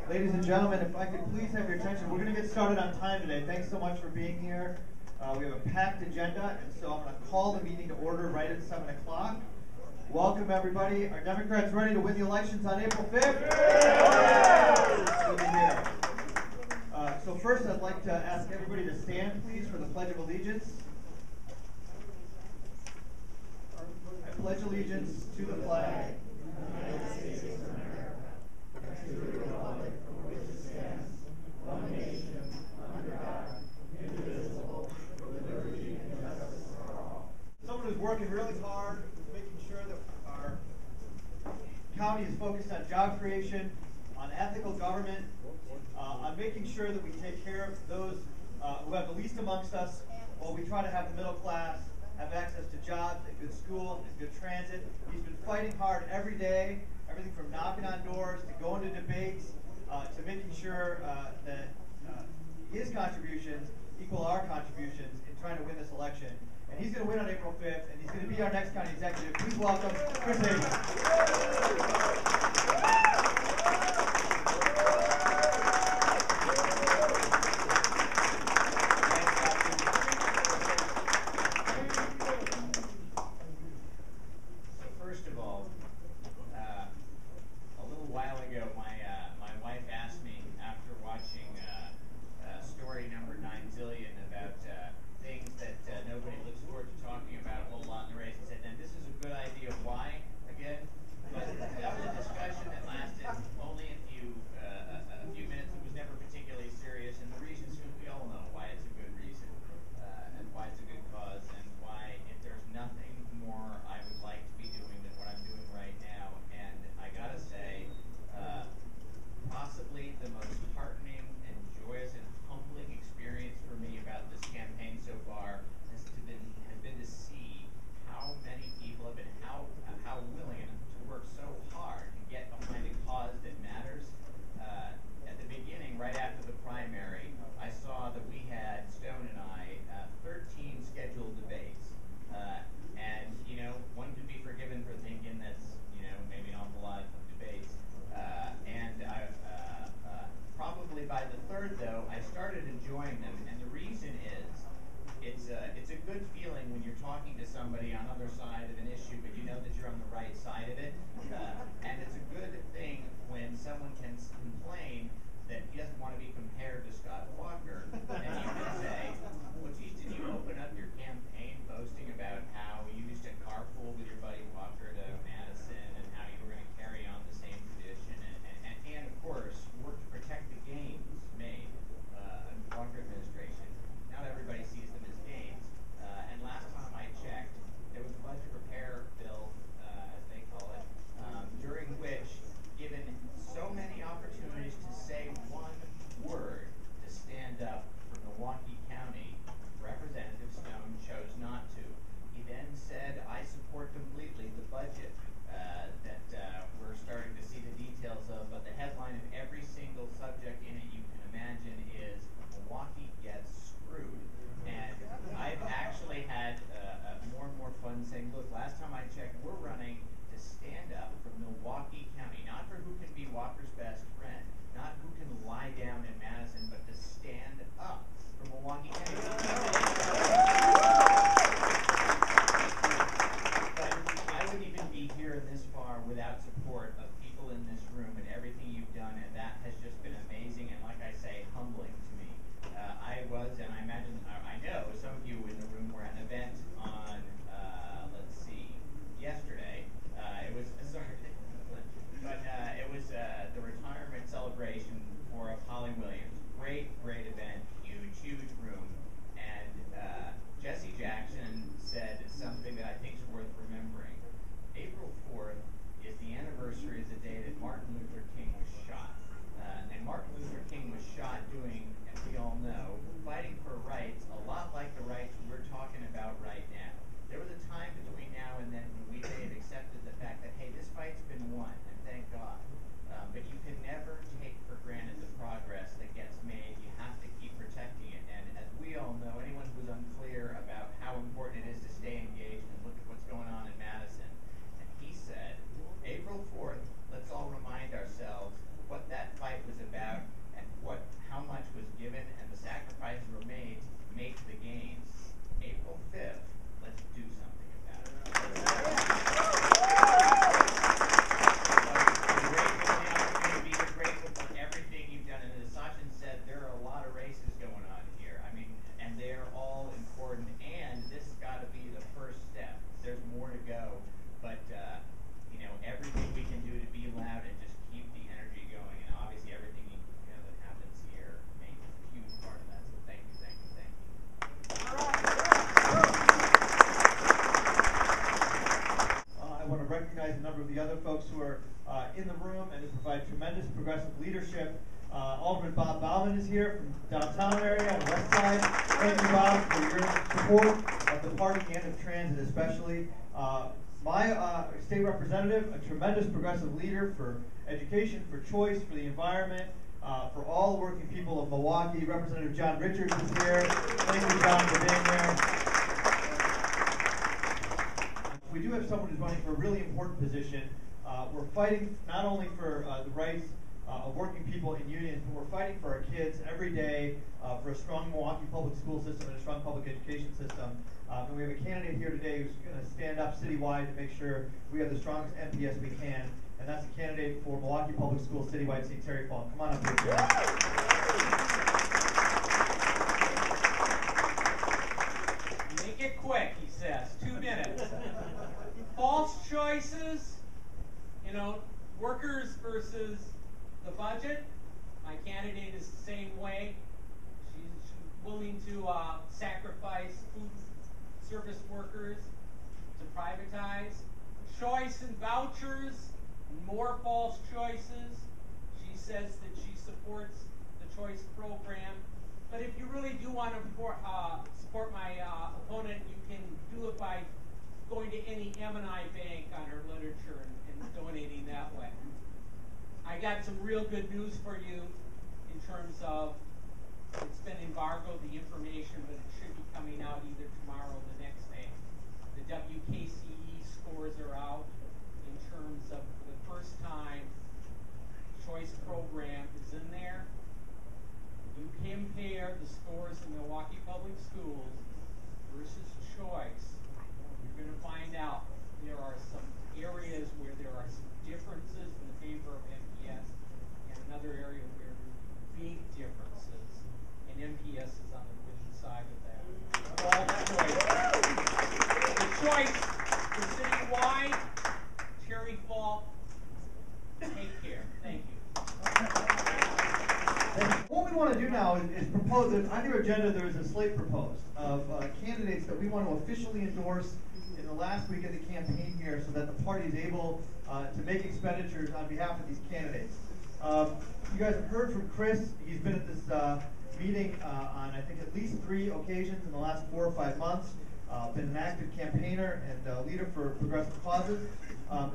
Ladies and gentlemen, if I could please have your attention, we're going to get started on time today. Thanks so much for being here. We have a packed agenda, and so I'm going to call the meeting to order right at 7 o'clock. Welcome, everybody. Are Democrats ready to win the elections on April 5th? Good to hear. So first, I'd like to ask everybody to stand, please, for the Pledge of Allegiance. I pledge allegiance to the flag of the United States of America, and to the republic for which it stands, one nation, under God, indivisible, with liberty and justice for all. Someone who's working really hard, making sure that our county is focused on job creation, on ethical government, on making sure that we take care of those who have the least amongst us, while we try to have the middle class have access to jobs and good school and good transit. He's been fighting hard every day, everything from knocking on doors to going to debates to making sure that his contributions equal our contributions in trying to win this election. And he's going to win on April 5th, and he's going to be our next county executive. Please welcome Chris Hayes. leadership. Alderman Bob Bauman is here from downtown area on the west side. Thank you, Bob, for your support of the party and of transit especially. My state representative, a tremendous progressive leader for education, for choice, for the environment, for all the working people of Milwaukee. Representative John Richards is here. Thank you, John, for being here. We do have someone who's running for a really important position. We're fighting not only for the rights of working people in unions, but we're fighting for our kids every day, for a strong Milwaukee public school system and a strong public education system. And we have a candidate here today who's going to stand up citywide to make sure we have the strongest MPS we can, and that's a candidate for Milwaukee Public Schools citywide seat, Terry Falk. Come on up here, Terry. Make it quick, he says. 2 minutes. False choices, workers versus the budget. My candidate is the same way. She's willing to sacrifice food service workers to privatize. Choice and vouchers, more false choices. She says that she supports the choice program. But if you really do want to support my opponent, you can do it by going to any M&I bank on her literature and donating that way. I got some real good news for you in terms of it's been embargoed, the information, but it should be coming out either tomorrow or the next day. The WKCE scores are out in terms of for the first time, choice program is in there. You compare the scores in Milwaukee Public Schools versus choice. You're going to find out there are some areas where there are some differences in the favor of MPS, and another area where there are big differences, and MPS is on the winning side of that. All choice. The choice for citywide, Terry Falk, take care. Thank you. What we want to do now is propose, on your agenda there is a slate proposed of candidates that we want to officially endorse in the last week of the campaign here so that the party is able to make expenditures on behalf of these candidates. You guys have heard from Chris. He's been at this meeting on I think at least 3 occasions in the last 4 or 5 months. Been an active campaigner and leader for progressive causes.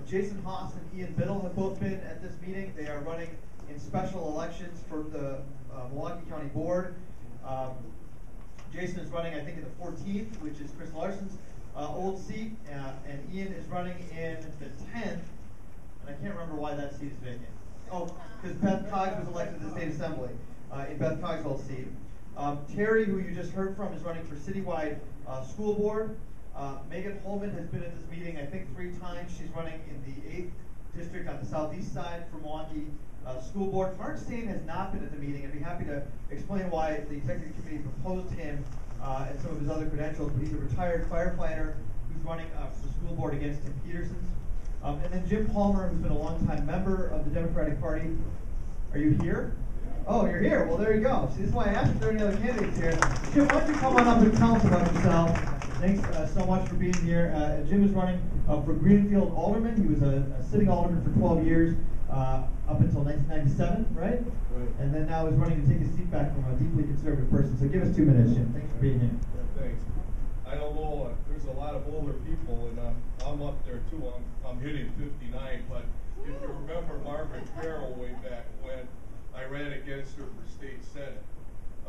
Jason Haas and Ian Biddle have both been at this meeting. They are running in special elections for the Milwaukee County Board. Jason is running, I think, in the 14th, which is Chris Larson's old seat, and Ian is running in the 10th, and I can't remember why that seat is vacant. Oh, because Beth Coggs was elected to the State Assembly in Beth Coggs' old seat. Terry, who you just heard from, is running for citywide school board. Megan Holman has been at this meeting, I think, 3 times. She's running in the 8th district on the southeast side for Milwaukee School Board. Mark Stain has not been at the meeting. I'd be happy to explain why the executive committee proposed him and some of his other credentials, but he's a retired firefighter who's running for the school board against Tim Peterson's. And then Jim Palmer, who's been a longtime member of the Democratic Party. Are you here? Oh, you're here. Well, there you go. See, this is why I asked if there are any other candidates here. Jim, why don't you come on up and tell us about yourself? Thanks so much for being here. Jim is running for Greenfield Alderman. He was a sitting alderman for 12 years, up until 1997, right? Right. And then now is running to take his seat back from a deeply conservative person. So give us 2 minutes, Jim. Thanks for being here. Yeah, thanks. I don't know, there's a lot of older people, and I'm up there too. I'm hitting 59, but if you remember Margaret Farrell way back when I ran against her for state senate.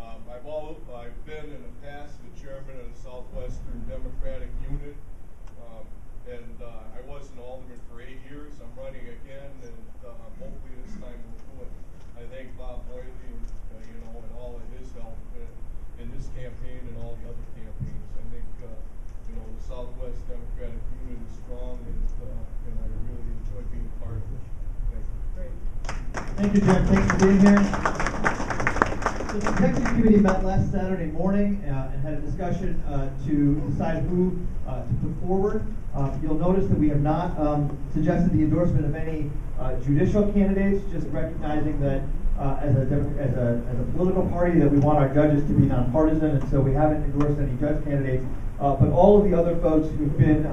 I've been in the past the chairman of the Southwestern Democratic Unit, and I was an alderman for 8 years. I'm running again, and hopefully this time we'll do it. I thank Bob Boyle, and all of his help in this campaign and all the other campaigns. I think the Southwest Democratic Unit is strong, and I really enjoy being part of it. Thank you. Great. Thank you, Jim. Thanks for being here. So the executive committee met last Saturday morning and had a discussion to decide who to put forward. You'll notice that we have not suggested the endorsement of any judicial candidates, just recognizing that as a political party that we want our judges to be nonpartisan, and so we haven't endorsed any judge candidates. But all of the other folks who've been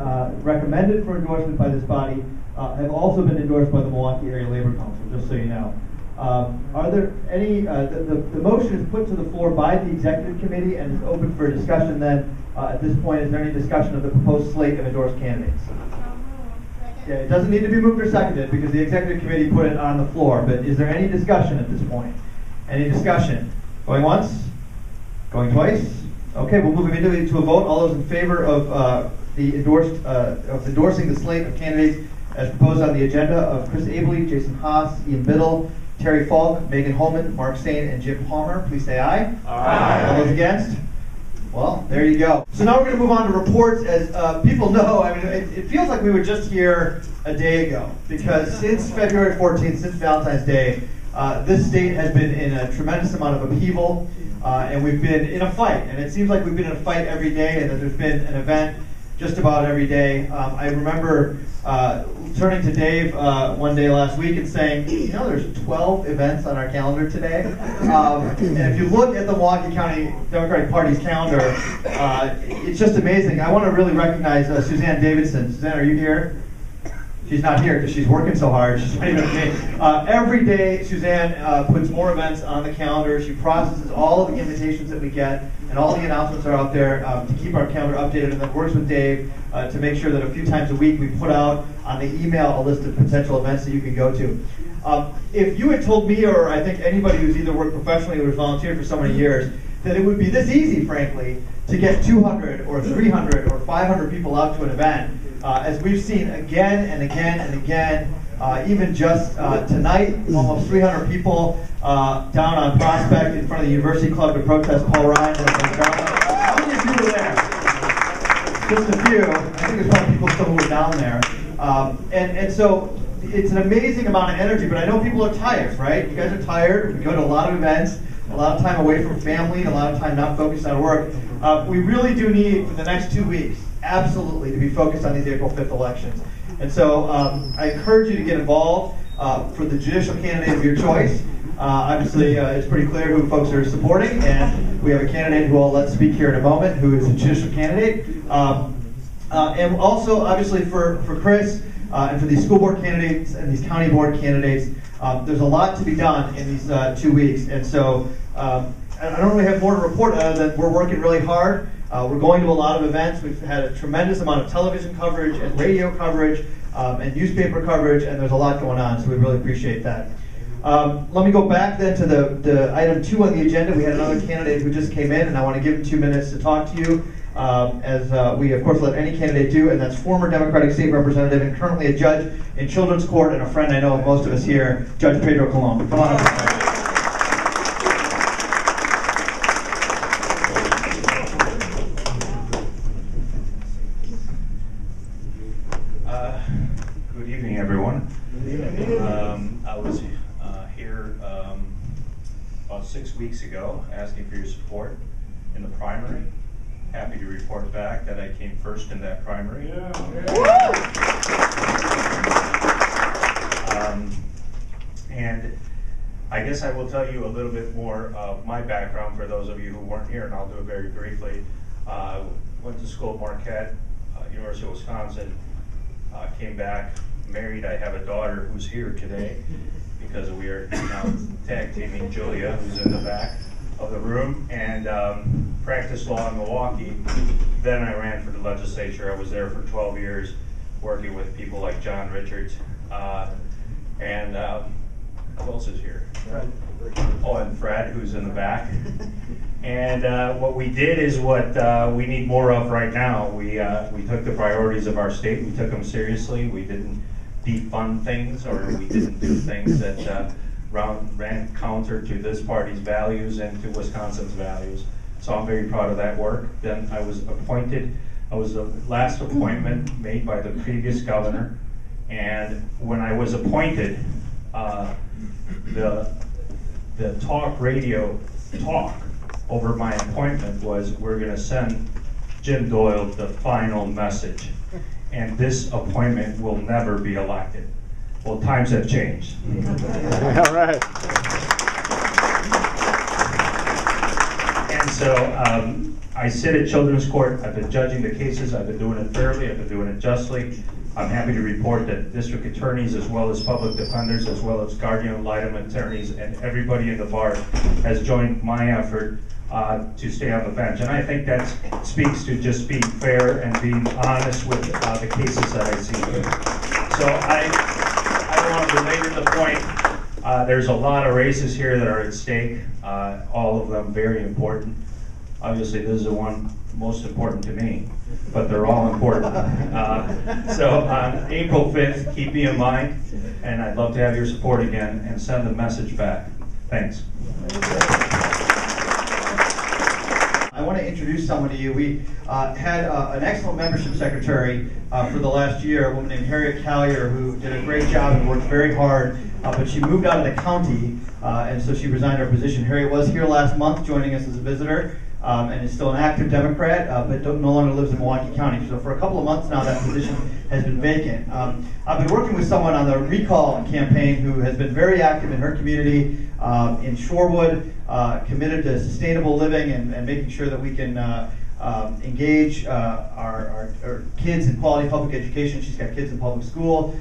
recommended for endorsement by this body have also been endorsed by the Milwaukee Area Labor Council, just so you know. Are there any, the motion is put to the floor by the executive committee and is open for discussion then. At this point, is there any discussion of the proposed slate of endorsed candidates? Yeah, it doesn't need to be moved or seconded because the executive committee put it on the floor, but is there any discussion at this point? Any discussion? Going once? Going twice? Okay, we'll move immediately to a vote. All those in favor of endorsing the slate of candidates as proposed on the agenda of Chris Abley, Jason Haas, Ian Biddle, Terry Falk, Megan Holman, Mark Sane, and Jim Palmer, please say aye. Aye. All those against? Well, there you go. So now we're going to move on to reports. As people know, I mean, it feels like we were just here a day ago because since February 14th, since Valentine's Day, this state has been in a tremendous amount of upheaval, and we've been in a fight. And it seems like we've been in a fight every day, and that there's been an event just about every day. I remember turning to Dave one day last week and saying, you know, there's 12 events on our calendar today. And if you look at the Milwaukee County Democratic Party's calendar, it's just amazing. I want to really recognize Suzanne Davidson. Suzanne, are you here? She's not here because she's working so hard. She's not even me. Every day, Suzanne puts more events on the calendar. She processes all of the invitations that we get, and all the announcements are out there to keep our calendar updated, and then works with Dave to make sure that a few times a week we put out on the email a list of potential events that you can go to. If you had told me, or I think anybody who's either worked professionally or has volunteered for so many years, that it would be this easy, frankly, to get 200 or 300 or 500 people out to an event, as we've seen again and again and again, even just tonight, almost 300 people down on Prospect in front of the University Club to protest Paul Ryan. How many of you were there? Just a few. I think there's probably people still who were down there. And so it's an amazing amount of energy, but I know people are tired, right? You guys are tired. We go to a lot of events, a lot of time away from family, and a lot of time not focused on work. We really do need, for the next 2 weeks, absolutely, to be focused on these April 5th elections. And so I encourage you to get involved for the judicial candidate of your choice. Obviously, it's pretty clear who folks are supporting, and we have a candidate who I'll let speak here in a moment, who is a judicial candidate. And also, obviously, for Chris and for these school board candidates and these county board candidates, there's a lot to be done in these 2 weeks. And so I don't really have more to report other than we're working really hard. We're going to a lot of events. We've had a tremendous amount of television coverage and radio coverage and newspaper coverage, and there's a lot going on, so we really appreciate that. Let me go back then to the item 2 on the agenda. We had another candidate who just came in, and I want to give him 2 minutes to talk to you, as we, of course, let any candidate do, and that's former Democratic State Representative and currently a judge in Children's Court and a friend I know of most of us here, Judge Pedro Colon. Come on up. Good evening, everyone. I was here about 6 weeks ago asking for your support in the primary. Happy to report back that I came first in that primary. And I guess I will tell you a little bit more of my background for those of you who weren't here, and I'll do it very briefly. Went to school at Marquette, University of Wisconsin, came back, married. I have a daughter who's here today because we are now tag teaming Julia, who's in the back of the room, and practiced law in Milwaukee. Then I ran for the legislature. I was there for 12 years working with people like John Richards. And who else is here? Fred. Oh, and Fred, who's in the back. And what we did is what we need more of right now. We took the priorities of our state, we took them seriously. We didn't defund things, or we didn't do things that ran counter to this party's values and to Wisconsin's values. So I'm very proud of that work. Then I was appointed, I was the last appointment made by the previous governor. And when I was appointed, the talk radio talk over my appointment was, we're going to send Jim Doyle the final message, and this appointment will never be elected. Well, times have changed. All right. And so I sit at Children's Court. I've been judging the cases. I've been doing it fairly. I've been doing it justly. I'm happy to report that district attorneys, as well as public defenders, as well as guardian ad litem attorneys, and everybody in the bar has joined my effort to stay on the bench. And I think that speaks to just being fair and being honest with the cases that I see. So I want to belabor the point. There's a lot of races here that are at stake, all of them very important. Obviously, this is the one most important to me, but they're all important. So on April 5th, keep me in mind, and I'd love to have your support again and send the message back. Thanks. I want to introduce someone to you. We had an excellent membership secretary for the last year, a woman named Harriet Callier, who did a great job and worked very hard, but she moved out of the county, and so she resigned her position. Harriet was here last month joining us as a visitor, and is still an active Democrat, but no longer lives in Milwaukee County. So for a couple of months now, that position has been vacant. I've been working with someone on the recall campaign who has been very active in her community in Shorewood, committed to sustainable living and making sure that we can engage our kids in quality public education. She's got kids in public school.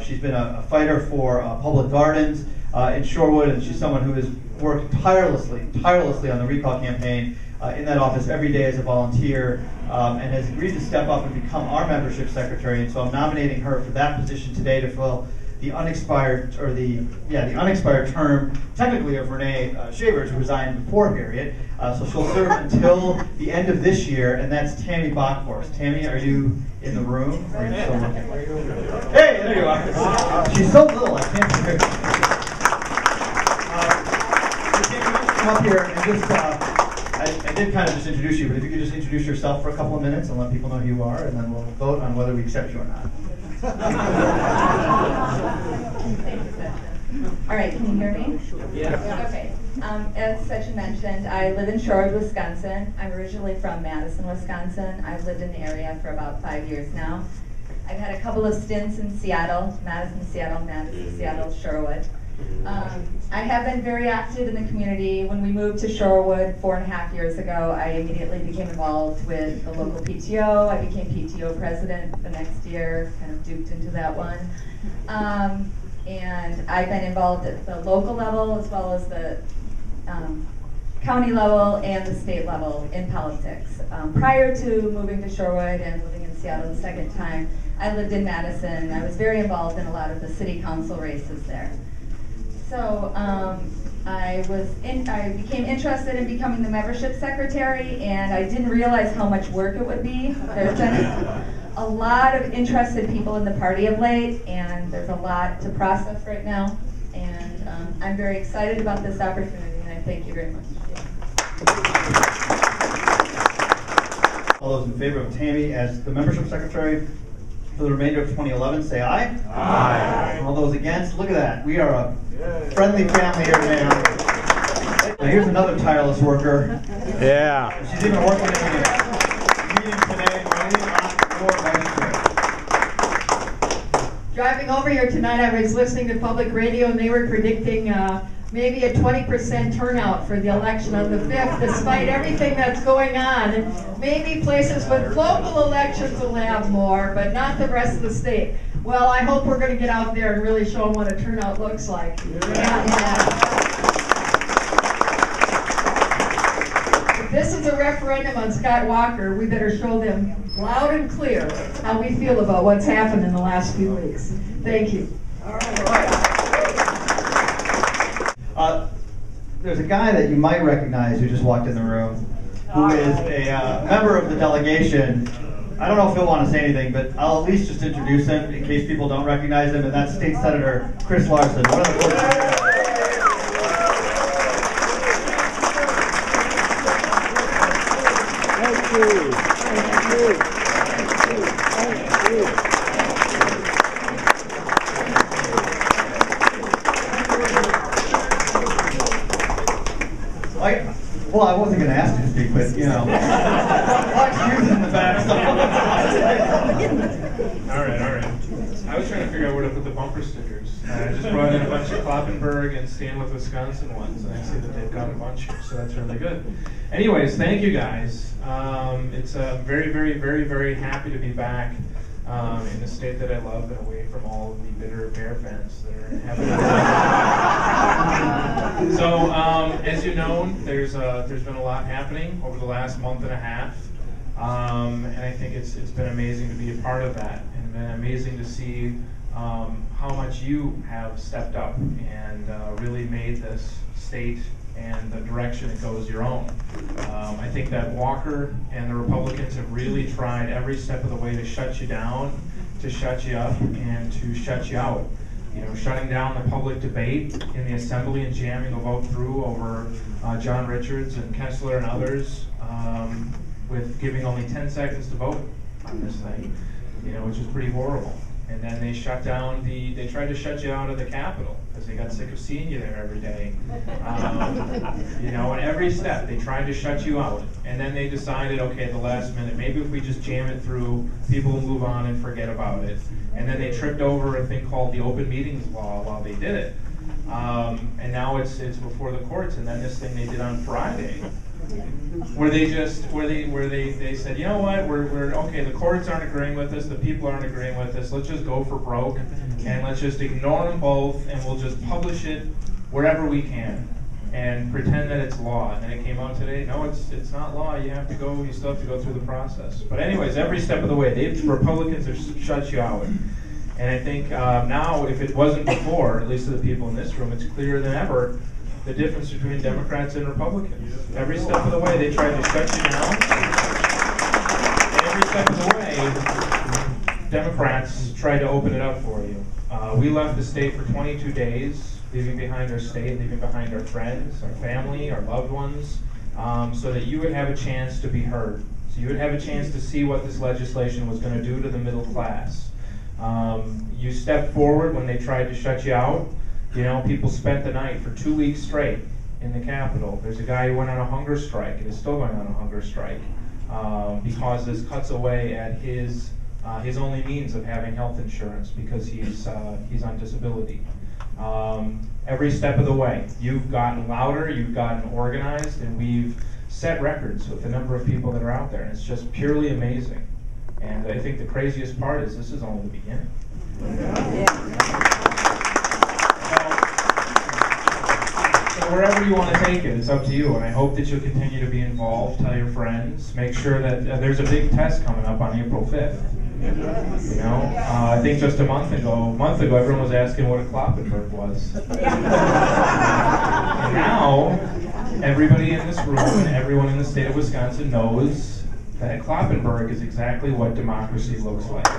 She's been a fighter for public gardens in Shorewood, and she's someone who has worked tirelessly on the recall campaign in that office every day as a volunteer, and has agreed to step up and become our membership secretary. And so I'm nominating her for that position today to fill the unexpired term, technically, of Renee Shavers, who resigned before Harriet. So she'll serve until the end of this year, and that's Tammy Bachforst. Tammy, are you in the room? Or are you still looking? Hey, there you are. She's so little, I can't see her. So Tammy, come up here and just. I did kind of just introduce you, but if you could just introduce yourself for a couple of minutes and let people know who you are, and then we'll vote on whether we accept you or not. All right, can you hear me? Yeah. Okay. As Sachin mentioned, I live in Shorewood, Wisconsin. I'm originally from Madison, Wisconsin. I've lived in the area for about 5 years now. I've had a couple of stints in Seattle, Madison, Seattle, Shorewood. I have been very active in the community. When we moved to Shorewood 4.5 years ago, I immediately became involved with the local PTO. I became PTO president the next year, kind of duped into that one. And I've been involved at the local level as well as the county level and the state level in politics. Prior to moving to Shorewood and living in Seattle the second time, I lived in Madison. I was very involved in a lot of the city council races there. So I became interested in becoming the membership secretary, and I didn't realize how much work it would be. There's been a lot of interested people in the party of late, and there's a lot to process right now. And I'm very excited about this opportunity, and I thank you very much. All those in favor of Tammy as the membership secretary for the remainder of 2011, say aye. Aye. All those against, look at that. We are a friendly family here today. Now here's another tireless worker. Yeah. She's even working in the meeting today. Driving over here tonight, I was listening to public radio, and they were predicting maybe a 20% turnout for the election on the 5th, despite everything that's going on. Maybe places with local elections will have more, but not the rest of the state. Well, I hope we're going to get out there and really show them what a turnout looks like. If this is a referendum on Scott Walker, we better show them loud and clear how we feel about what's happened in the last few weeks. Thank you. All right. There's a guy that you might recognize who just walked in the room, who is a member of the delegation. I don't know if he'll want to say anything, but I'll at least just introduce him in case people don't recognize him, and that's State Senator Chris Larson. One of the Thank you. Well, I wasn't going to ask you to speak, but, you know, watch you in the back. All right. I was trying to figure out where to put the bumper stickers. I just brought in a bunch of Kloppenburg and Stand With Wisconsin ones, and I see that they've got a bunch here, so that's really good. Anyways, thank you guys. It's very, very, very, very happy to be back. in the state that I love, and away from all of the bitter Bear fans that are inhabiting. So, as you know, there's been a lot happening over the last month and a half, and I think it's been amazing to be a part of that, and been amazing to see how much you have stepped up and really made this state and the direction it goes your own. I think that Walker and the Republicans have really tried every step of the way to shut you down, to shut you up, and to shut you out. You know, shutting down the public debate in the assembly and jamming a vote through over John Richards and Kessler and others, with giving only 10 seconds to vote on this thing, you know, which is pretty horrible. And then they shut down they tried to shut you out of the Capitol because they got sick of seeing you there every day. You know, at every step they tried to shut you out. And then they decided, okay, at the last minute, maybe if we just jam it through, people will move on and forget about it. And then they tripped over a thing called the Open Meetings Law while they did it. And now it's before the courts. And then this thing they did on Friday, where they said, you know what, we're okay, the courts aren't agreeing with us, the people aren't agreeing with us, let's just go for broke and let's just ignore them both and we'll just publish it wherever we can and pretend that it's law. And then it came out today, no, it's not law, you still have to go through the process. But anyways, every step of the way, the Republicans have shut you out. And I think now, if it wasn't before, at least to the people in this room, it's clearer than ever the difference between Democrats and Republicans. Every step of the way, they tried to shut you down. And every step of the way, Democrats tried to open it up for you. We left the state for 22 days, leaving behind our state, leaving behind our friends, our family, our loved ones, so that you would have a chance to be heard. So you would have a chance to see what this legislation was going to do to the middle class. You stepped forward when they tried to shut you out. You know, people spent the night for 2 weeks straight in the Capitol. There's a guy who went on a hunger strike and is still going on a hunger strike because this cuts away at his only means of having health insurance because he's on disability. Every step of the way, you've gotten louder, you've gotten organized, and we've set records with the number of people that are out there, and it's just purely amazing. And I think the craziest part is this is only the beginning. So wherever you want to take it, it's up to you, and I hope that you'll continue to be involved. Tell your friends. Make sure that there's a big test coming up on April 5th. You know, I think just a month ago, everyone was asking what a Kloppenburg was. And now, everybody in this room and everyone in the state of Wisconsin knows that Kloppenburg is exactly what democracy looks like. So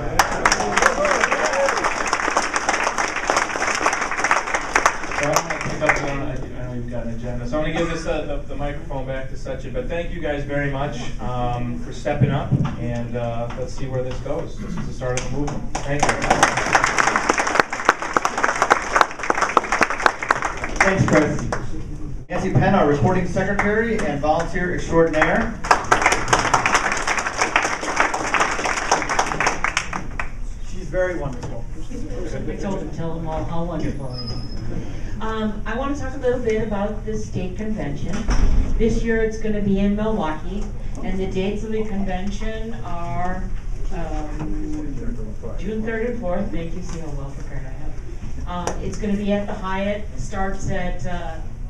I'm going to pick up on, I know you've got an agenda, so I'm going to give this the microphone back to Sachin. But thank you guys very much for stepping up, and let's see where this goes. This is the start of the movement. Thank you. Thanks, Chris. Nancy Penn, our recording secretary and volunteer extraordinaire. She's very wonderful. I tell them all how wonderful I am. I want to talk a little bit about the state convention. This year it's going to be in Milwaukee, and the dates of the convention are June 3rd and 4th. Thank you, see how well prepared I am. It's going to be at the Hyatt. Starts at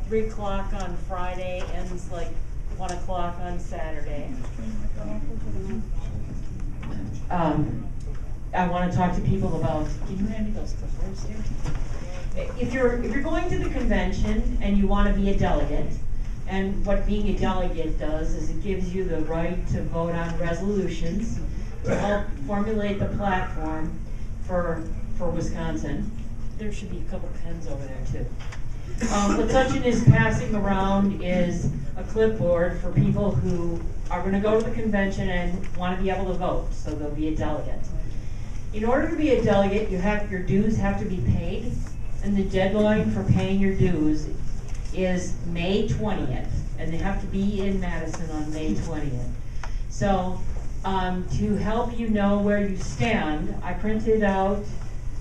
3 o'clock on Friday, ends like 1 o'clock on Saturday. I want to talk to people about, can you hand me those clipboards here? If you're going to the convention and you want to be a delegate, and what being a delegate does is it gives you the right to vote on resolutions to help formulate the platform for Wisconsin. There should be a couple pens over there too. What Sachin is passing around is a clipboard for people who are going to go to the convention and want to be able to vote, so they'll be a delegate. In order to be a delegate, your dues have to be paid, and the deadline for paying your dues is May 20th, and they have to be in Madison on May 20th. So to help you know where you stand, I printed out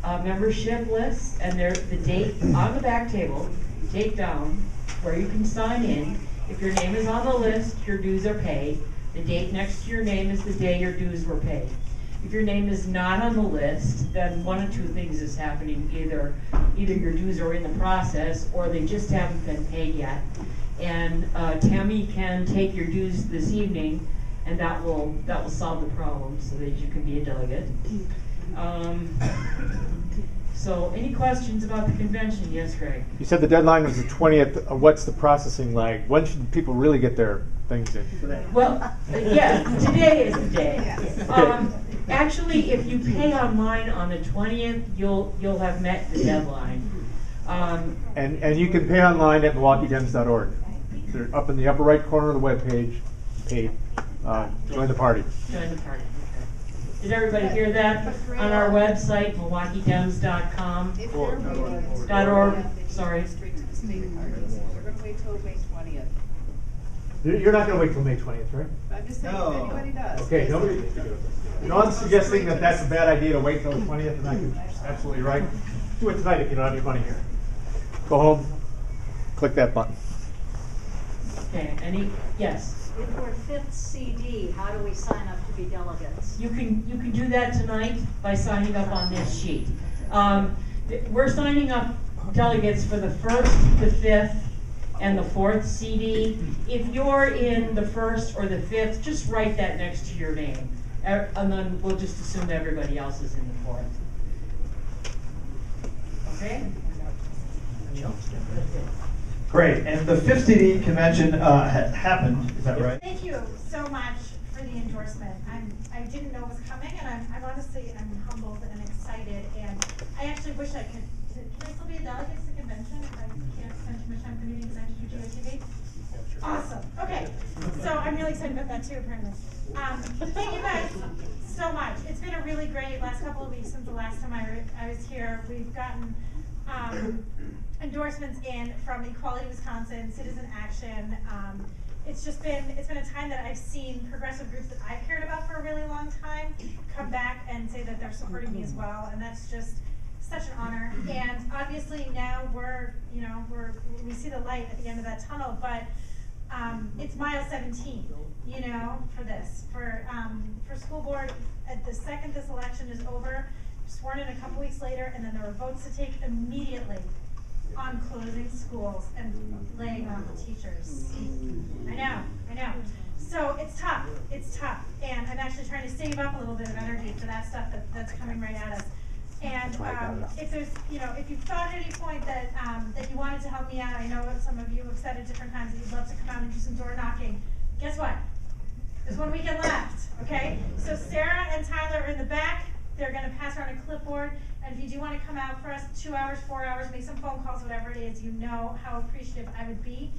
a membership list, and the date on the back table, take down where you can sign in. If your name is on the list, your dues are paid. The date next to your name is the day your dues were paid. If your name is not on the list, then one of two things is happening. Either your dues are in the process, or they just haven't been paid yet. And Tammy can take your dues this evening, and that will solve the problem so that you can be a delegate. So any questions about the convention? Yes, Greg? You said the deadline was the 20th. What's the processing like? When should people really get their things in? Well, yeah, today is the day. Actually, if you pay online on the 20th, you'll have met the deadline. And you can pay online at MilwaukeeDems.org. They're up in the upper right corner of the webpage. Pay. Join the party. Join the party. Did everybody hear that? On our website, MilwaukeeDems.com. .org. Sorry. We're going to wait till May 20th. You're not going to wait till May 20th, right? I'm just saying, if anybody does. Okay, nobody. No one's suggesting that that's a bad idea to wait till the 20th, and you're absolutely right. Do it tonight if you don't have your money here. Go home, click that button. Okay. Yes. If we're fifth CD, how do we sign up to be delegates? You can do that tonight by signing up on this sheet. We're signing up delegates for the 1st, the 5th, and the 4th CD. If you're in the 1st or the 5th, just write that next to your name. And then we'll just assume everybody else is in the 4th. Okay? Great, and the 5th CD convention happened, is that right? Thank you so much for the endorsement. I didn't know it was coming, and I'm honestly, I'm humbled and excited, and I actually wish I could. Can I still be a delegate to the convention if I can't spend too much time for meetings and I should do TV? Awesome. Okay, so I'm really excited about that too, apparently. Thank you guys so much. It's been a really great last couple of weeks since the last time I was here. We've gotten endorsements in from Equality Wisconsin, Citizen Action. It's been a time that I've seen progressive groups that I've cared about for a really long time come back and say that they're supporting me as well, and that's just such an honor. And obviously now we see the light at the end of that tunnel, but it's mile 17, for this. For school board, at the second this election is over, sworn in a couple weeks later, and then there are votes to take immediately on closing schools and laying off teachers. I know. So it's tough, and I'm actually trying to save up a little bit of energy for that stuff that's coming right at us. And if there's, if you've thought at any point that that you wanted to help me out, I know some of you have said at different times that you'd love to come out and do some door knocking. Guess what? There's 1 weekend left, okay? So Sarah and Tyler are in the back. They're going to pass around a clipboard. And if you do want to come out for us 2 hours, 4 hours, make some phone calls, whatever it is, you know how appreciative I would be.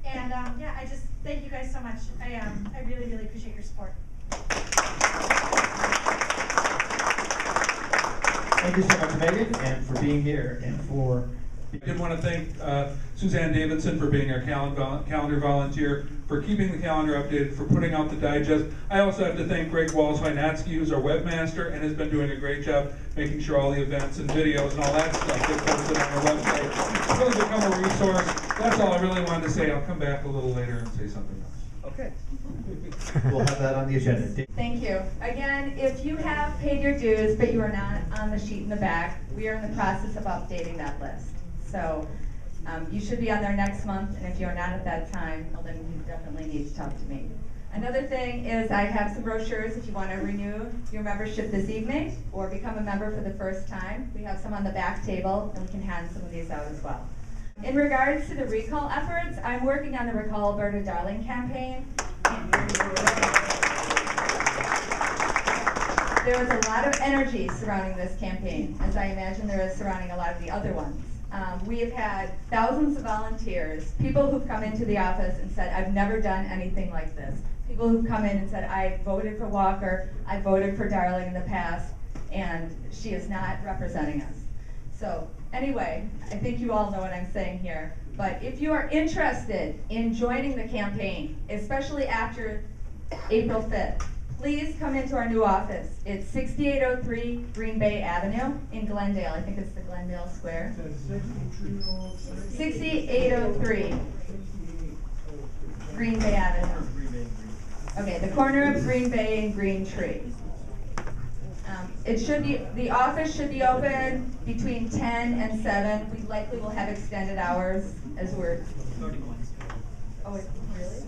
And yeah, I just thank you guys so much. I really, really appreciate your support. Thank you so much, Megan, and for being here, and for... I did want to thank Suzanne Davidson for being our calendar volunteer, for keeping the calendar updated, for putting out the digest. I also have to thank Greg Walls-Wynatski, who's our webmaster, and has been doing a great job making sure all the events and videos and all that stuff get posted on our website. It's really become a resource. That's all I really wanted to say. I'll come back a little later and say something else. Okay. We'll have that on the agenda. Thank you. Again, if you have paid your dues but you are not on the sheet in the back, we are in the process of updating that list. So you should be on there next month, and if you're not at that time, well, then you definitely need to talk to me. Another thing is I have some brochures if you want to renew your membership this evening or become a member for the first time. We have some on the back table, and we can hand some of these out as well. In regards to the recall efforts, I'm working on the Recall Alberta Darling campaign. There was a lot of energy surrounding this campaign, as I imagine there is surrounding a lot of the other ones. We have had thousands of volunteers, people who've come into the office and said, I've never done anything like this. People who've come in and said, I voted for Walker, I voted for Darling in the past, and she is not representing us. So anyway, I think you all know what I'm saying here, but if you are interested in joining the campaign, especially after April 5th, please come into our new office. It's 6803 Green Bay Avenue in Glendale. I think it's the Glendale Square. 6803 Green Bay Avenue. Okay, the corner of Green Bay and Green Tree. It should be, the office should be open between 10 and 7. We likely will have extended hours as we're. Oh, wait, really?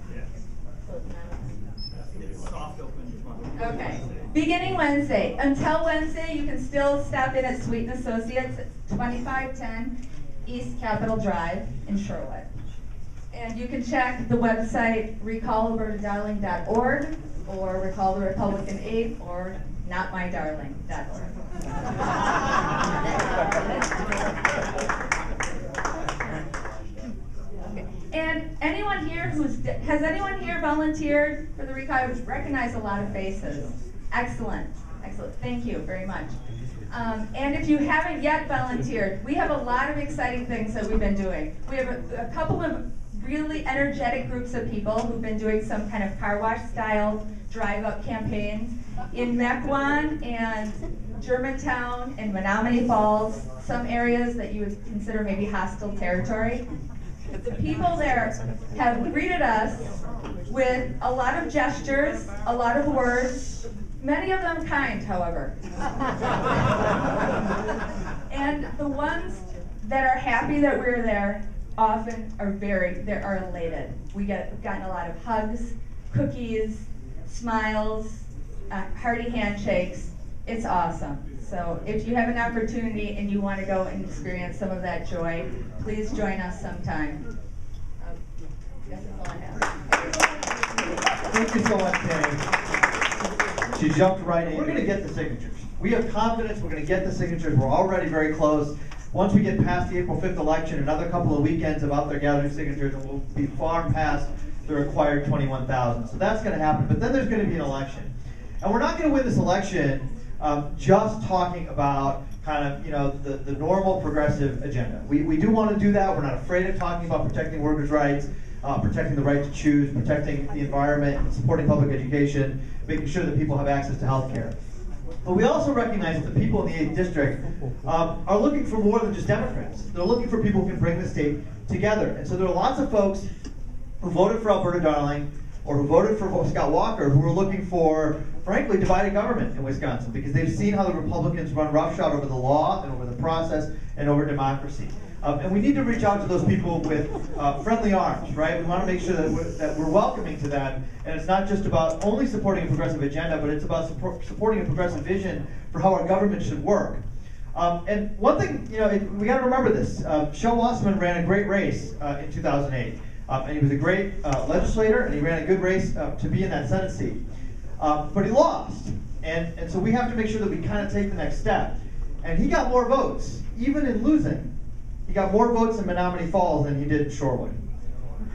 Soft open tomorrow. Okay. Beginning Wednesday. Until Wednesday, you can still stop in at Sweet & Associates at 2510 East Capitol Drive in Shorewood. And you can check the website recallalbertadarling.org or Recall the Republican 8 or notmydarling.org. And anyone here has anyone here volunteered for the recall? I recognize a lot of faces. Excellent, excellent. Thank you very much. And if you haven't yet volunteered, we have a lot of exciting things that we've been doing. We have a couple of really energetic groups of people who've been doing some kind of car wash style drive-up campaigns in Mequon and Germantown and Menominee Falls, some areas that you would consider maybe hostile territory. The people there have greeted us with a lot of gestures, a lot of words, many of them kind, however. And the ones that are happy that we're there often are elated. We've gotten a lot of hugs, cookies, smiles, hearty handshakes. It's awesome. So if you have an opportunity and you want to go and experience some of that joy, please join us sometime. I guess that's all I have. Thank you so much, Tammy. She jumped right in. We're going to get the signatures. We have confidence we're going to get the signatures. We're already very close. Once we get past the April 5th election, another couple of weekends of out there gathering signatures, and we'll be far past the required 21,000. So that's going to happen. But then there's going to be an election. And we're not going to win this election just talking about kind of, the normal progressive agenda. We do want to do that. We're not afraid of talking about protecting workers' rights, protecting the right to choose, protecting the environment, supporting public education, making sure that people have access to health care. But we also recognize that the people in the 8th District are looking for more than just Democrats. They're looking for people who can bring the state together. And so there are lots of folks who voted for Alberta Darling or who voted for Scott Walker who are looking for, frankly, divided government in Wisconsin because they've seen how the Republicans run roughshod over the law and over the process and over democracy. And we need to reach out to those people with friendly arms, right? We want to make sure that we're welcoming to them, and it's not just about only supporting a progressive agenda, but it's about supporting a progressive vision for how our government should work. And one thing, we got to remember this. Shel Wasserman ran a great race in 2008, and he was a great legislator, and he ran a good race to be in that Senate seat. But he lost, and so we have to make sure that we kind of take the next step. And he got more votes, even in losing. He got more votes in Menominee Falls than he did in Shorewood.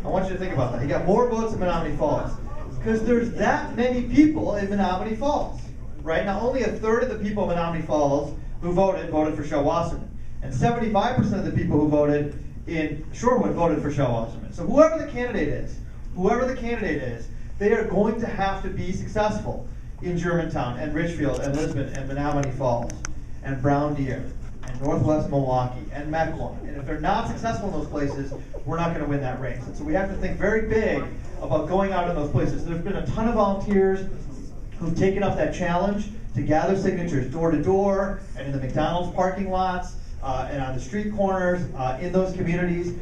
I want you to think about that. He got more votes in Menominee Falls because there's that many people in Menominee Falls, right? Now, only a third of the people in Menominee Falls who voted for Shel Wasserman, and 75% of the people who voted in Shorewood voted for Shel Wasserman. So whoever the candidate is, they are going to have to be successful in Germantown and Richfield and Lisbon and Menominee Falls and Brown Deer and Northwest Milwaukee and Mequon. And if they're not successful in those places, we're not going to win that race. And so we have to think very big about going out in those places. There's been a ton of volunteers who've taken up that challenge to gather signatures door to door and in the McDonald's parking lots and on the street corners in those communities.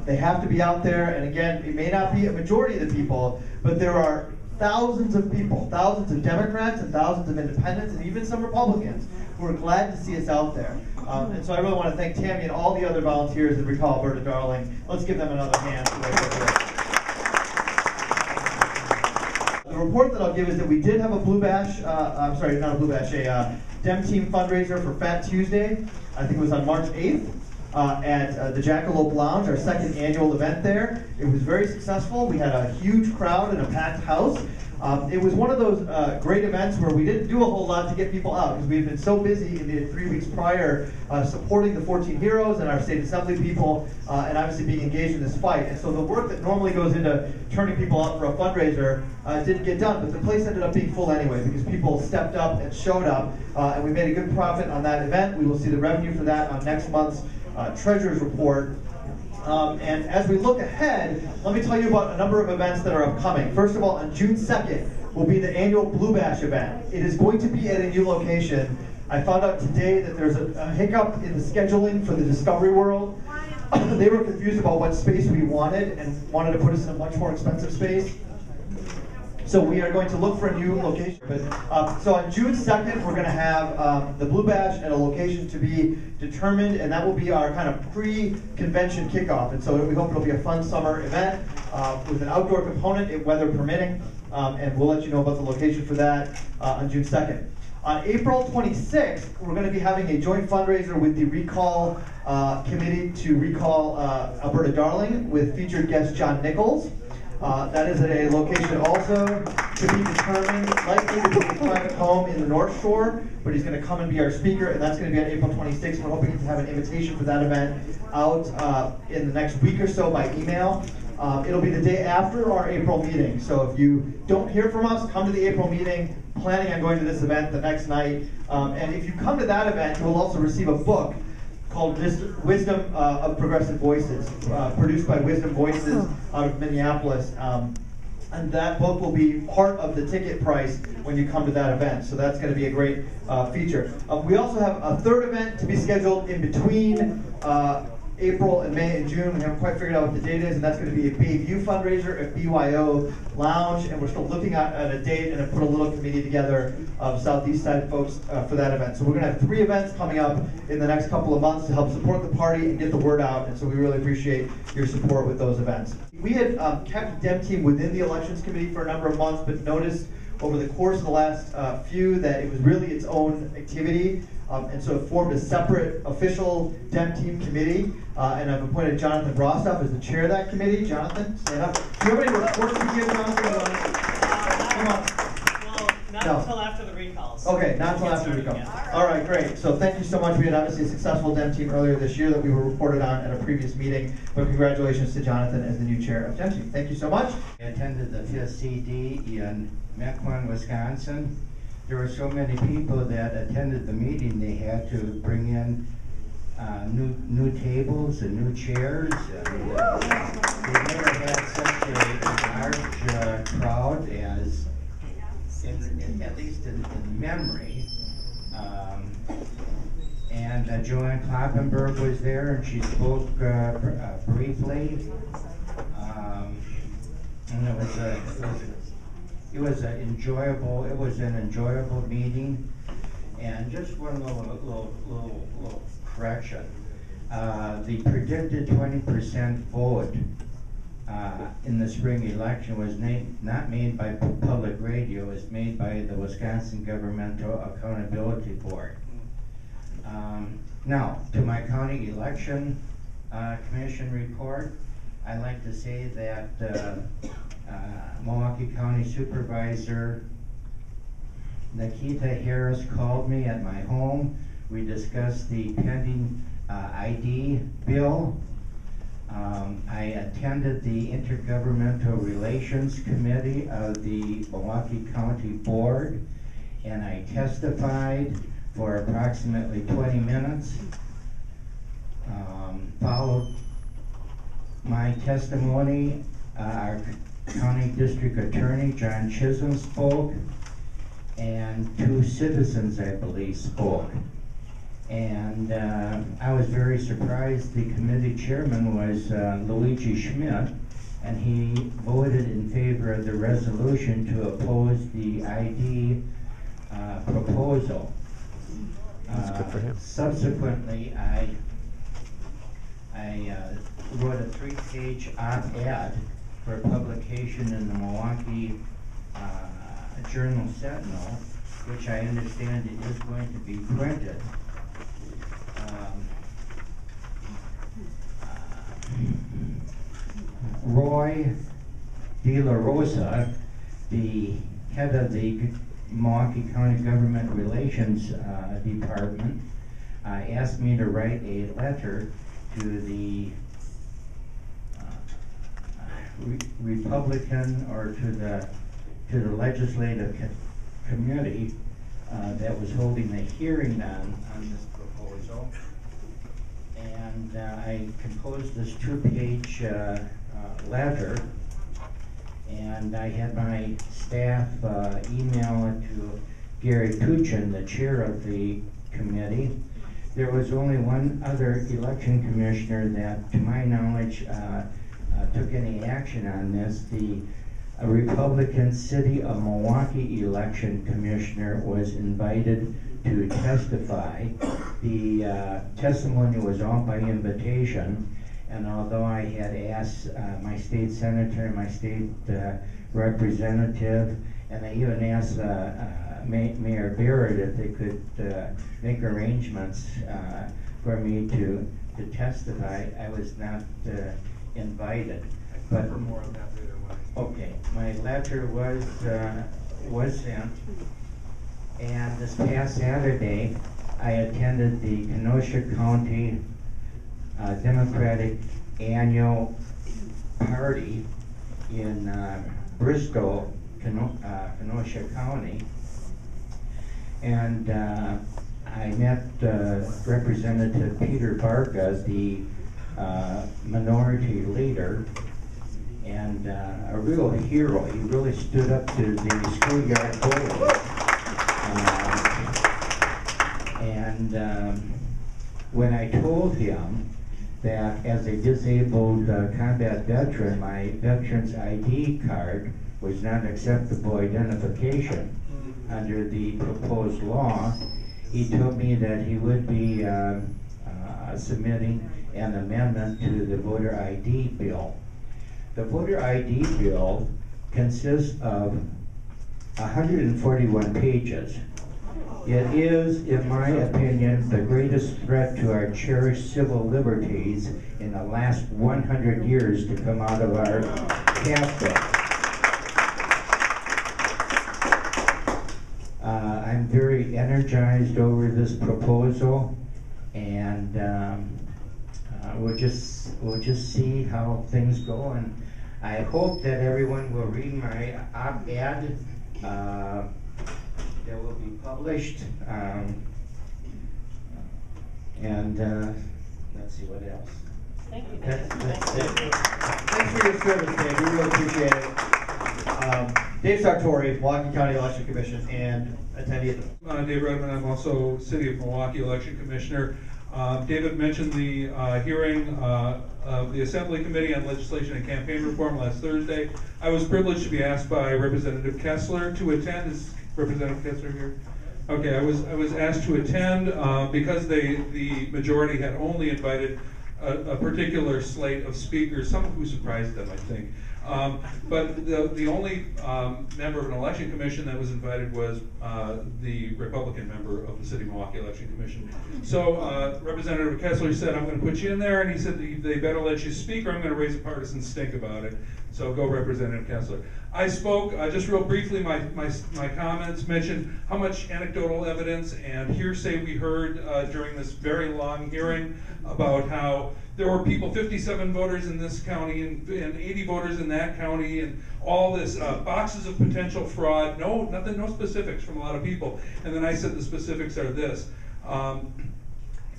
They have to be out there. And again, it may not be a majority of the people, but there are thousands of people, thousands of Democrats and thousands of independents and even some Republicans who are glad to see us out there. And so I really want to thank Tammy and all the other volunteers that Recall Alberta Darling. Let's give them another hand. The report that I'll give is that we did have a Blue Bash, a Dem Team fundraiser for Fat Tuesday. I think it was on March 8th at the Jackalope Lounge, our second annual event there. It was very successful. We had a huge crowd and a packed house. It was one of those great events where we didn't do a whole lot to get people out because we've been so busy in the 3 weeks prior supporting the 14 heroes and our state assembly people and obviously being engaged in this fight. And so the work that normally goes into turning people out for a fundraiser didn't get done, but the place ended up being full anyway because people stepped up and showed up and we made a good profit on that event. We will see the revenue for that on next month's Treasurer's Report. And as we look ahead, let me tell you about a number of events that are upcoming. First of all, on June 2nd will be the annual Blue Bash event. It is going to be at a new location I found out today that there's a hiccup in the scheduling for the Discovery World. They were confused about what space we wanted and wanted to put us in a much more expensive space. So we are going to look for a new location. So on June 2nd, we're going to have the Blue Bash at a location to be determined, and that will be our kind of pre-convention kickoff. And so we hope it'll be a fun summer event with an outdoor component, weather permitting, and we'll let you know about the location for that on June 2nd. On April 26th, we're going to be having a joint fundraiser with the Recall Committee to recall Alberta Darling with featured guest John Nichols. That is at a location also to be determined, likely to be a private home in the North Shore, but he's going to come and be our speaker, and that's going to be on April 26th. We're hoping to have an invitation for that event out in the next week or so by email. It'll be the day after our April meeting, so if you don't hear from us, come to the April meeting, planning on going to this event the next night. And if you come to that event, you will also receive a book called Wisdom of Progressive Voices, produced by Wisdom Voices out of Minneapolis. And that book will be part of the ticket price when you come to that event. So that's going to be a great feature. We also have a third event to be scheduled in between April and May and June. We haven't quite figured out what the date is, and that's going to be a Bayview fundraiser at BYO Lounge, and we're still looking at a date and have put a little committee together of Southeast Side folks for that event. So we're going to have 3 events coming up in the next couple of months to help support the party and get the word out, and so we really appreciate your support with those events. We had kept Dem Team within the Elections Committee for a number of months, but noticed over the course of the last few that it was really its own activity. And so it formed a separate official Dem Team committee, and I've appointed Jonathan Rostoff as the chair of that committee. Jonathan, stand up. Do you have any reports to give, Jonathan? Come on. Not until after the recalls. Okay, not until after the recall. Yeah. All right, great. So thank you so much. We had obviously a successful Dem Team earlier this year that we were reported on at a previous meeting, but congratulations to Jonathan as the new chair of Dem Team. Thank you so much. I attended the 5th CD in Mequon, Wisconsin. There were so many people that attended the meeting, they had to bring in new tables and new chairs. And, they never had such a large crowd as, at least in memory. And Joanne Kloppenberg was there, and she spoke briefly. And it was an enjoyable meeting. And just one little correction. The predicted 20% vote in the spring election was not made by public radio, it was made by the Wisconsin Governmental Accountability Board. Now, to my county election commission report, I'd like to say that Milwaukee County Supervisor Nikita Harris called me at my home. We discussed the pending ID bill. I attended the Intergovernmental Relations Committee of the Milwaukee County Board, and I testified for approximately 20 minutes. Followed my testimony, our County District Attorney, John Chisholm, spoke, and 2 citizens, I believe, spoke. And I was very surprised. The committee chairman was Luigi Schmidt, and he voted in favor of the resolution to oppose the ID proposal. That's good for him. Subsequently, I wrote a 3-page op-ed for publication in the Milwaukee Journal Sentinel, which I understand it is going to be printed. Roy De La Rosa, the head of the Milwaukee County Government Relations Department, asked me to write a letter to the Republican or to the legislative committee that was holding a hearing on this proposal, and I composed this 2-page letter, and I had my staff email it to Gary Kuchin, the chair of the committee. There was only one other election commissioner that, to my knowledge, took any action on this. The Republican City of Milwaukee election commissioner was invited to testify. The testimony was all by invitation, and although I had asked my state senator and my state representative, and I even asked Mayor Barrett if they could make arrangements for me to testify, I was not invited. But more on that later. okay, my letter was sent, and this past Saturday I attended the Kenosha County Democratic Annual Party in Bristol, Kenosha County, and I met Representative Peter Barca, the minority leader, and a real hero. He really stood up to the schoolyard bully. And when I told him that as a disabled combat veteran, my veteran's ID card was not acceptable identification under the proposed law, he told me that he would be submitting an amendment to the voter ID bill. The voter ID bill consists of 141 pages. It is, in my opinion, the greatest threat to our cherished civil liberties in the last 100 years to come out of our capital. I'm very energized over this proposal, and we'll just see how things go. And I hope that everyone will read my op-ed that will be published, and let's see what else. Thank you. That's it. Thanks for your service, Dave. We really appreciate it. Dave Sartori, Milwaukee County Election Commission, and attendee. Dave Redmond, I'm also City of Milwaukee Election Commissioner. David mentioned the hearing of the Assembly Committee on Legislation and Campaign Reform last Thursday. I was privileged to be asked by Representative Kessler to attend. Is Representative Kessler here? Okay, I was asked to attend because the majority had only invited a particular slate of speakers, some of who surprised them, I think. But the only member of an election commission that was invited was the Republican member of the City of Milwaukee Election Commission. So Representative Kessler said, I'm going to put you in there, and he said they better let you speak or I'm going to raise a partisan stink about it. So go Representative Kessler. I spoke just real briefly, my comments mentioned how much anecdotal evidence and hearsay we heard during this very long hearing about how there were people, 57 voters in this county and 80 voters in that county, and all this boxes of potential fraud, no specifics from a lot of people. And then I said the specifics are this.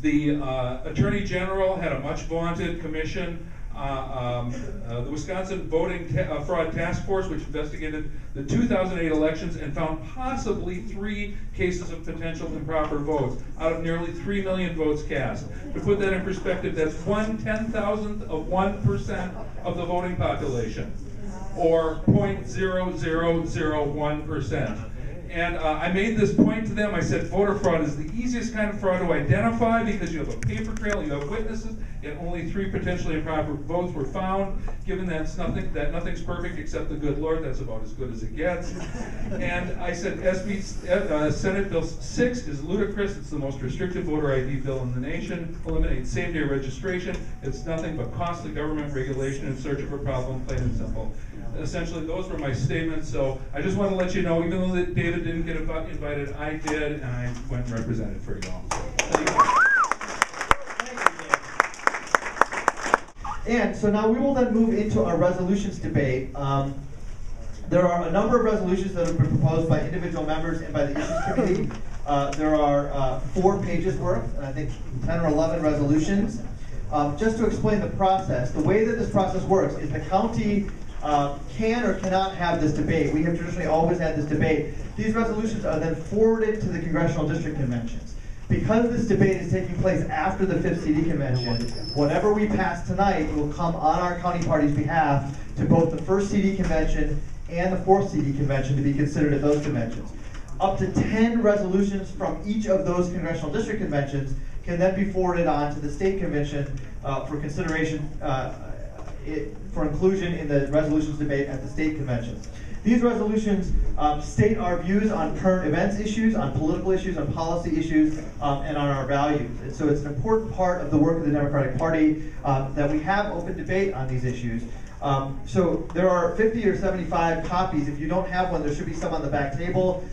The Attorney General had a much vaunted commission, the Wisconsin Voting Fraud Task Force, which investigated the 2008 elections and found possibly 3 cases of potential improper votes out of nearly 3 million votes cast. To put that in perspective, that's 1/10,000th of 1% of the voting population, or 0.0001%. And I made this point to them. I said voter fraud is the easiest kind of fraud to identify because you have a paper trail, you have witnesses, and only 3 potentially improper votes were found. Given that nothing's perfect except the good Lord, that's about as good as it gets. And I said Senate Bill 6 is ludicrous. It's the most restrictive voter ID bill in the nation. Eliminates same-day registration. It's nothing but costly government regulation in search of a problem, plain and simple. Essentially, those were my statements. So I just want to let you know, even though David didn't get invited, I did, and I went and represented for you all. Thank you. And so now we will then move into our resolutions debate. There are a number of resolutions that have been proposed by individual members and by the Issues Committee. There are 4 pages worth, and I think 10 or 11 resolutions. Just to explain the process, the way that this process works is the county can or cannot have this debate. We have traditionally always had this debate. These resolutions are then forwarded to the congressional district conventions. Because this debate is taking place after the 5th CD convention, whatever we pass tonight will come on our county party's behalf to both the 1st CD convention and the 4th CD convention to be considered at those conventions. Up to 10 resolutions from each of those congressional district conventions can then be forwarded on to the state convention for consideration for inclusion in the resolutions debate at the state convention. These resolutions state our views on current events issues, on political issues, on policy issues, and on our values. And so it's an important part of the work of the Democratic Party that we have open debate on these issues. So there are 50 or 75 copies. If you don't have one, there should be some on the back table.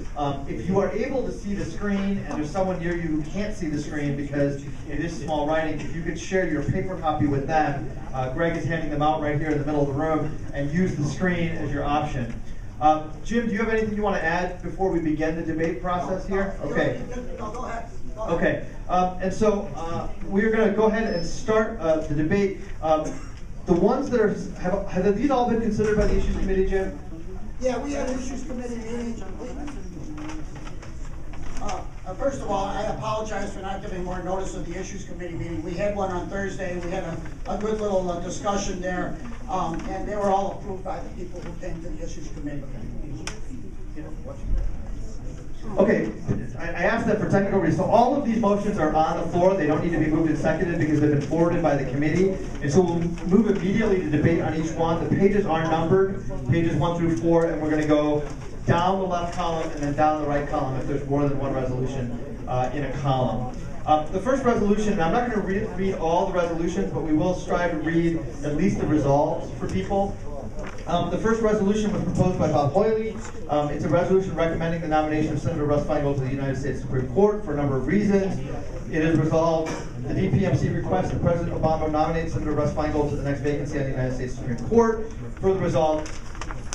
If you are able to see the screen and there's someone near you who can't see the screen because it is small writing, if you could share your paper copy with them. Greg is handing them out right here in the middle of the room, and use the screen as your option. Jim, do you have anything you want to add before we begin the debate process here? Okay. No, go ahead. Okay. And so we're going to go ahead and start the debate. The ones that are, have these all been considered by the Issues Committee, Jim? Yeah, we had an Issues Committee meeting. First of all, I apologize for not giving more notice of the Issues Committee meeting. We had one on Thursday. We had a good little discussion there, and they were all approved by the people who came to the Issues Committee. Okay, I asked that for technical reasons. So all of these motions are on the floor. They don't need to be moved and seconded because they've been forwarded by the committee. And so we'll move immediately to debate on each one. The pages are numbered, pages 1 through 4, and we're going to go down the left column and then down the right column if there's more than one resolution in a column. The first resolution, and I'm not going to read all the resolutions, but we will strive to read at least the resolves for people. The first resolution was proposed by Bob Hoyley. It's a resolution recommending the nomination of Senator Russ Feingold to the United States Supreme Court for a number of reasons. It is resolved the DPMC requests that President Obama nominate Senator Russ Feingold to the next vacancy on the United States Supreme Court. Further resolved,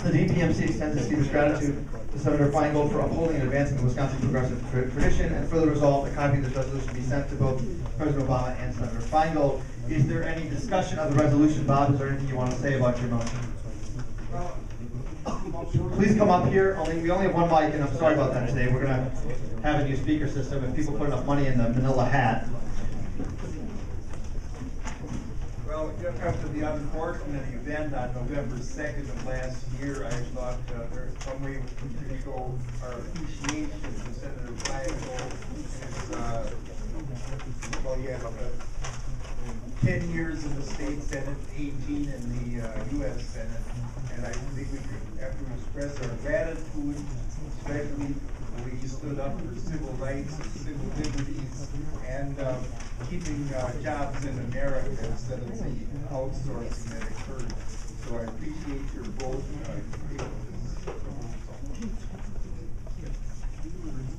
the DPMC extends its deepest gratitude to Senator Feingold for upholding and advancing the Wisconsin progressive tradition. And further resolved, a copy of this resolution be sent to both President Obama and Senator Feingold. Is there any discussion of the resolution? Bob, is there anything you want to say about your motion? Please come up here. We only have one mic, and I'm sorry about that today. We're going to have a new speaker system if people put enough money in the manila hat. Well, after the unfortunate event on November 2nd of last year, I thought there was some way we could show our appreciation to Senator Feingold. Well, he had 10 years in the state Senate, 18 in the U.S. Senate. And I think we could have to express our gratitude, especially the way he stood up for civil rights and civil liberties and keeping jobs in America instead of the outsourcing that occurred. So I appreciate your vote.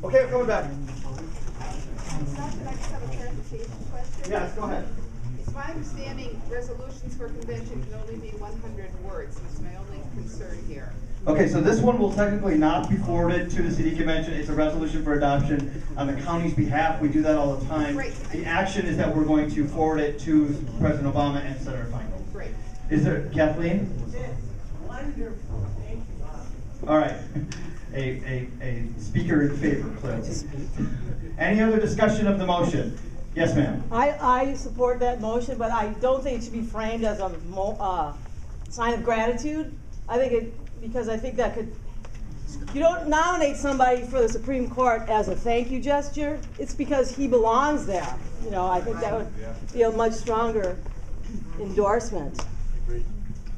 Okay, I'm coming back. Can I just have a clarification question? Yes, go ahead. It's my understanding resolutions for convention can only be 100 words. That's my only concern here. Okay, so this one will technically not be forwarded to the city convention. It's a resolution for adoption on the county's behalf. We do that all the time. Great. The action is that we're going to forward it to President Obama and Senator Feingold. Great. Is there, Kathleen? Wonderful. Thank you, Bob. All right. A speaker in favor, clearly. Any other discussion of the motion? Yes, ma'am. I support that motion, but I don't think it should be framed as a sign of gratitude. I think because I think that could, you don't nominate somebody for the Supreme Court as a thank you gesture. It's because he belongs there. You know, I think that would be a much stronger endorsement.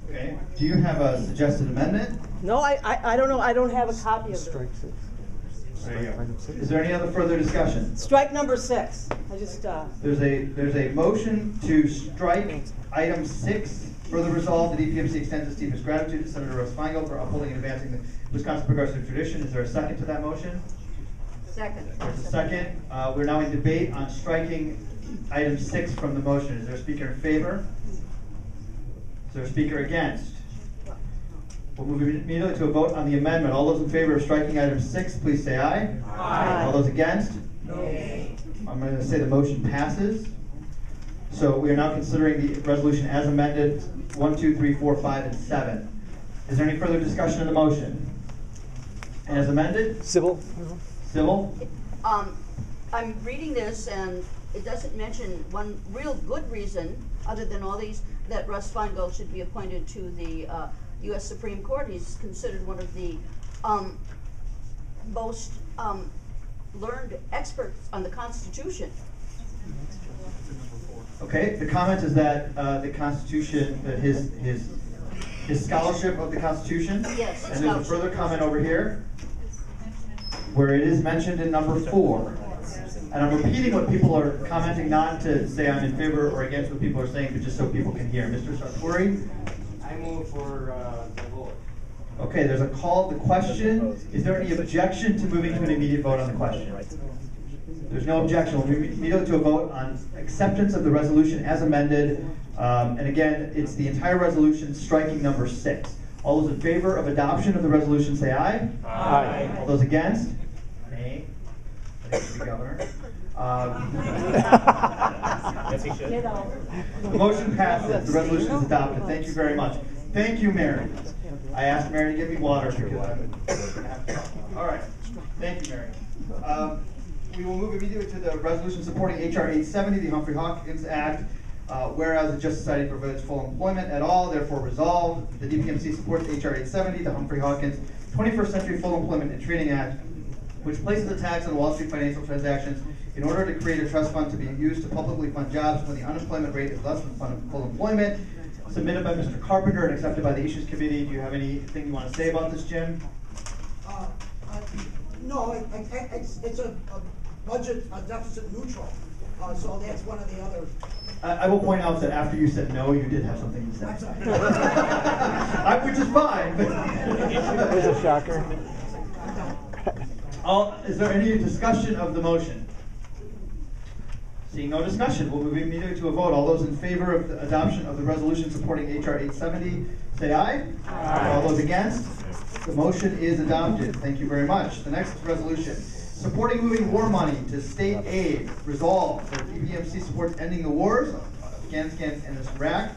Okay. Do you have a suggested amendment? No, I don't know. I don't have a copy of it. Is there any other further discussion? Strike number 6. I just There's a motion to strike item 6. Further resolved, the DPMC extends its deepest gratitude to Senator Russ Feingold for upholding and advancing the Wisconsin progressive tradition. Is there a second to that motion? Second. There's a second. We're now in debate on striking item 6 from the motion. Is there a speaker in favor? Is there a speaker against? We'll move immediately to a vote on the amendment. All those in favor of striking item 6, please say aye. Aye. All those against? No. I'm going to say the motion passes. So we are now considering the resolution as amended, 1, 2, 3, 4, 5, and 7. Is there any further discussion of the motion? As amended? Civil. Civil? I'm reading this and it doesn't mention one real good reason, other than all these, that Russ Feingold should be appointed to the U.S. Supreme Court. He's considered one of the most learned experts on the Constitution. Okay, the comment is that the Constitution, that his scholarship of the Constitution. Yes, and there's a further comment over here where it is mentioned in number 4. And I'm repeating what people are commenting, not to say I'm in favor or against what people are saying, but just so people can hear. Mr. Sartori? I move for the vote. Okay, there's a call to the question. Is there any objection to moving to an immediate vote on the question? There's no objection. We'll move immediately to a vote on acceptance of the resolution as amended. And again, it's the entire resolution striking number 6. All those in favor of adoption of the resolution say aye. Aye. All those against? Nay. Thank you, Governor. Yes, he should. The motion passes. The resolution is adopted. Thank you very much. Thank you, Mary. I asked Mary to give me water because I'm going to have to talk. All right. Thank you, Mary. We will move immediately to the resolution supporting H.R. 870, the Humphrey-Hawkins Act. Whereas the Just Society provides full employment at all, therefore resolved, the DPMC supports H.R. 870, the Humphrey-Hawkins 21st Century Full Employment and Training Act, which places a tax on Wall Street financial transactions in order to create a trust fund to be used to publicly fund jobs when the unemployment rate is less than full employment. Submitted by Mr. Carpenter and accepted by the Issues Committee. Do you have anything you want to say about this, Jim? No, it's a budget deficit neutral. So that's one of the other. I will point out that after you said no, you did have something to say. Which is fine. There's a shocker. Is there any discussion of the motion? Seeing no discussion, we'll move immediately to a vote. All those in favor of the adoption of the resolution supporting H.R. 870, say aye. Aye. All those against? The motion is adopted. Thank you very much. The next resolution, supporting moving war money to state aid. Resolved that DPMC supports ending the wars, Afghanistan and Iraq,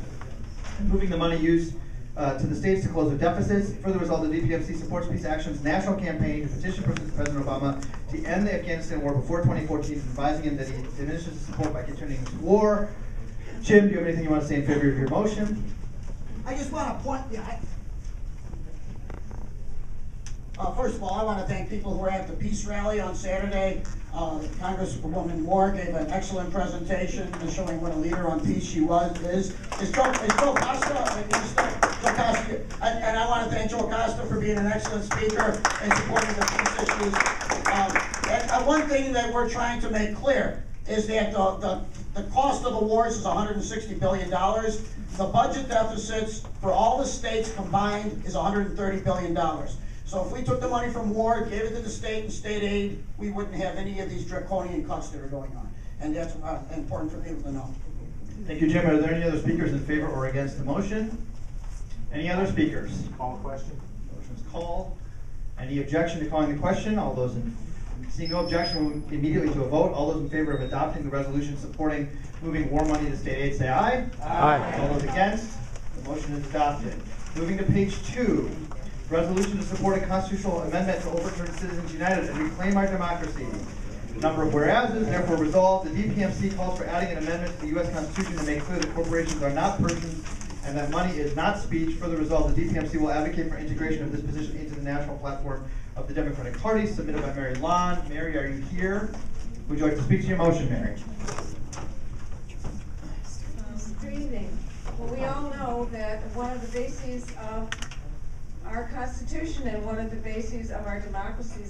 and moving the money used to the states to close their deficits. Further resolved, the DPMC supports Peace Action's national campaign to petition President Obama to end the Afghanistan war before 2014, advising him that he diminishes his support by continuing this war. Jim, do you have anything you want to say in favor of your motion? I just want to point. First of all, I want to thank people who were at the peace rally on Saturday. Congresswoman Moore gave an excellent presentation showing what a leader on peace she is. Is Joe Costa? And I want to thank Joe Costa for being an excellent speaker and supporting the peace issues. And one thing that we're trying to make clear is that the cost of the wars is $160 billion. The budget deficits for all the states combined is $130 billion. So if we took the money from war, gave it to the state and state aid, we wouldn't have any of these draconian cuts that are going on. And that's important for people to know. Thank you, Jim. Are there any other speakers in favor or against the motion? Any other speakers? Call the question. Motion is called. Any objection to calling the question? All those seeing no objection, we'll move immediately to a vote. All those in favor of adopting the resolution supporting moving war money to state aid, say aye. Aye. All those against? The motion is adopted. Moving to page 2. Resolution to support a constitutional amendment to overturn Citizens United and reclaim our democracy. Number of whereases, therefore resolved, the DPMC calls for adding an amendment to the U.S. Constitution to make clear that corporations are not persons and that money is not speech. Further resolved, the DPMC will advocate for integration of this position into the national platform of the Democratic Party, submitted by Mary Lon. Mary, are you here? Would you like to speak to your motion, Mary? Good evening. Well, we all know that one of the bases of our Constitution and one of the bases of our democracy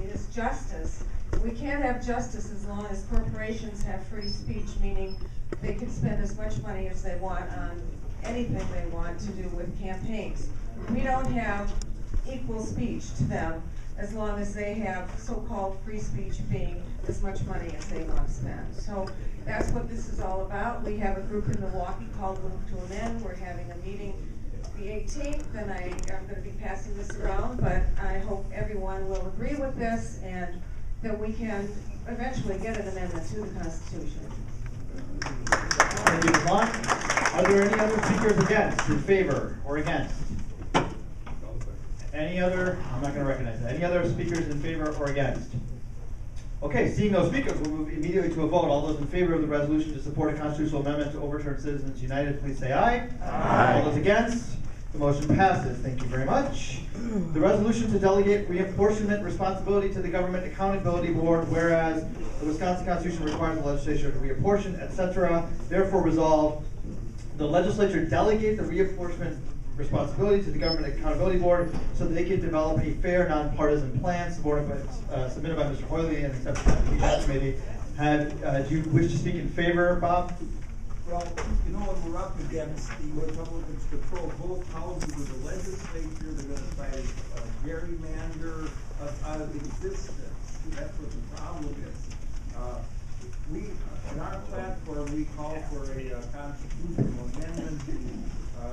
is justice. We can't have justice as long as corporations have free speech, meaning they can spend as much money as they want on anything they want to do with campaigns. We don't have equal speech to them as long as they have so-called free speech being as much money as they want to spend. So that's what this is all about. We have a group in Milwaukee called Move to an End. We're having a meeting the 18th, and I'm going to be passing this around, but I hope everyone will agree with this and that we can eventually get an amendment to the Constitution. Thank you, Ms. Lon. Are there any other speakers against, in favor, or against? Any other, I'm not going to recognize that. Any other speakers in favor or against? Okay, seeing no speakers, we'll move immediately to a vote. All those in favor of the resolution to support a constitutional amendment to overturn Citizens United, please say aye. Aye. All those against? The motion passes. Thank you very much. The resolution to delegate reapportionment responsibility to the Government Accountability Board, whereas the Wisconsin Constitution requires the legislature to reapportion, etc. Therefore resolved, the legislature delegate the reapportionment responsibility to the Government Accountability Board so that they can develop a fair, nonpartisan plan submitted by Mr. Hoyley and accepted by the Finance Committee. Do you wish to speak in favor, Bob? Well, you know what we're up against, the Republicans control both houses of the legislature. They're going to try to gerrymander us out of existence. That's what the problem is. In our platform, we call for a constitutional amendment to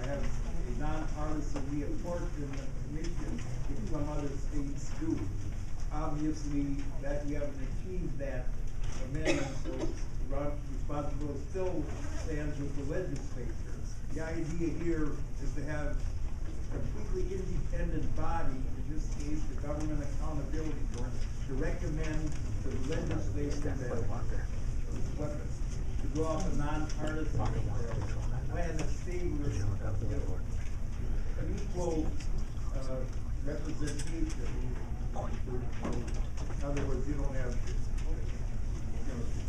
have a nonpartisan reapportionment commission if some other states do. Obviously, that we haven't achieved that amendment, so responsibility still stands with the legislature. The idea here is to have a completely independent body, in this case the Government Accountability Board, to recommend to the legislature that to draw up a nonpartisan plan that favors an equal representation. In other words, you don't have,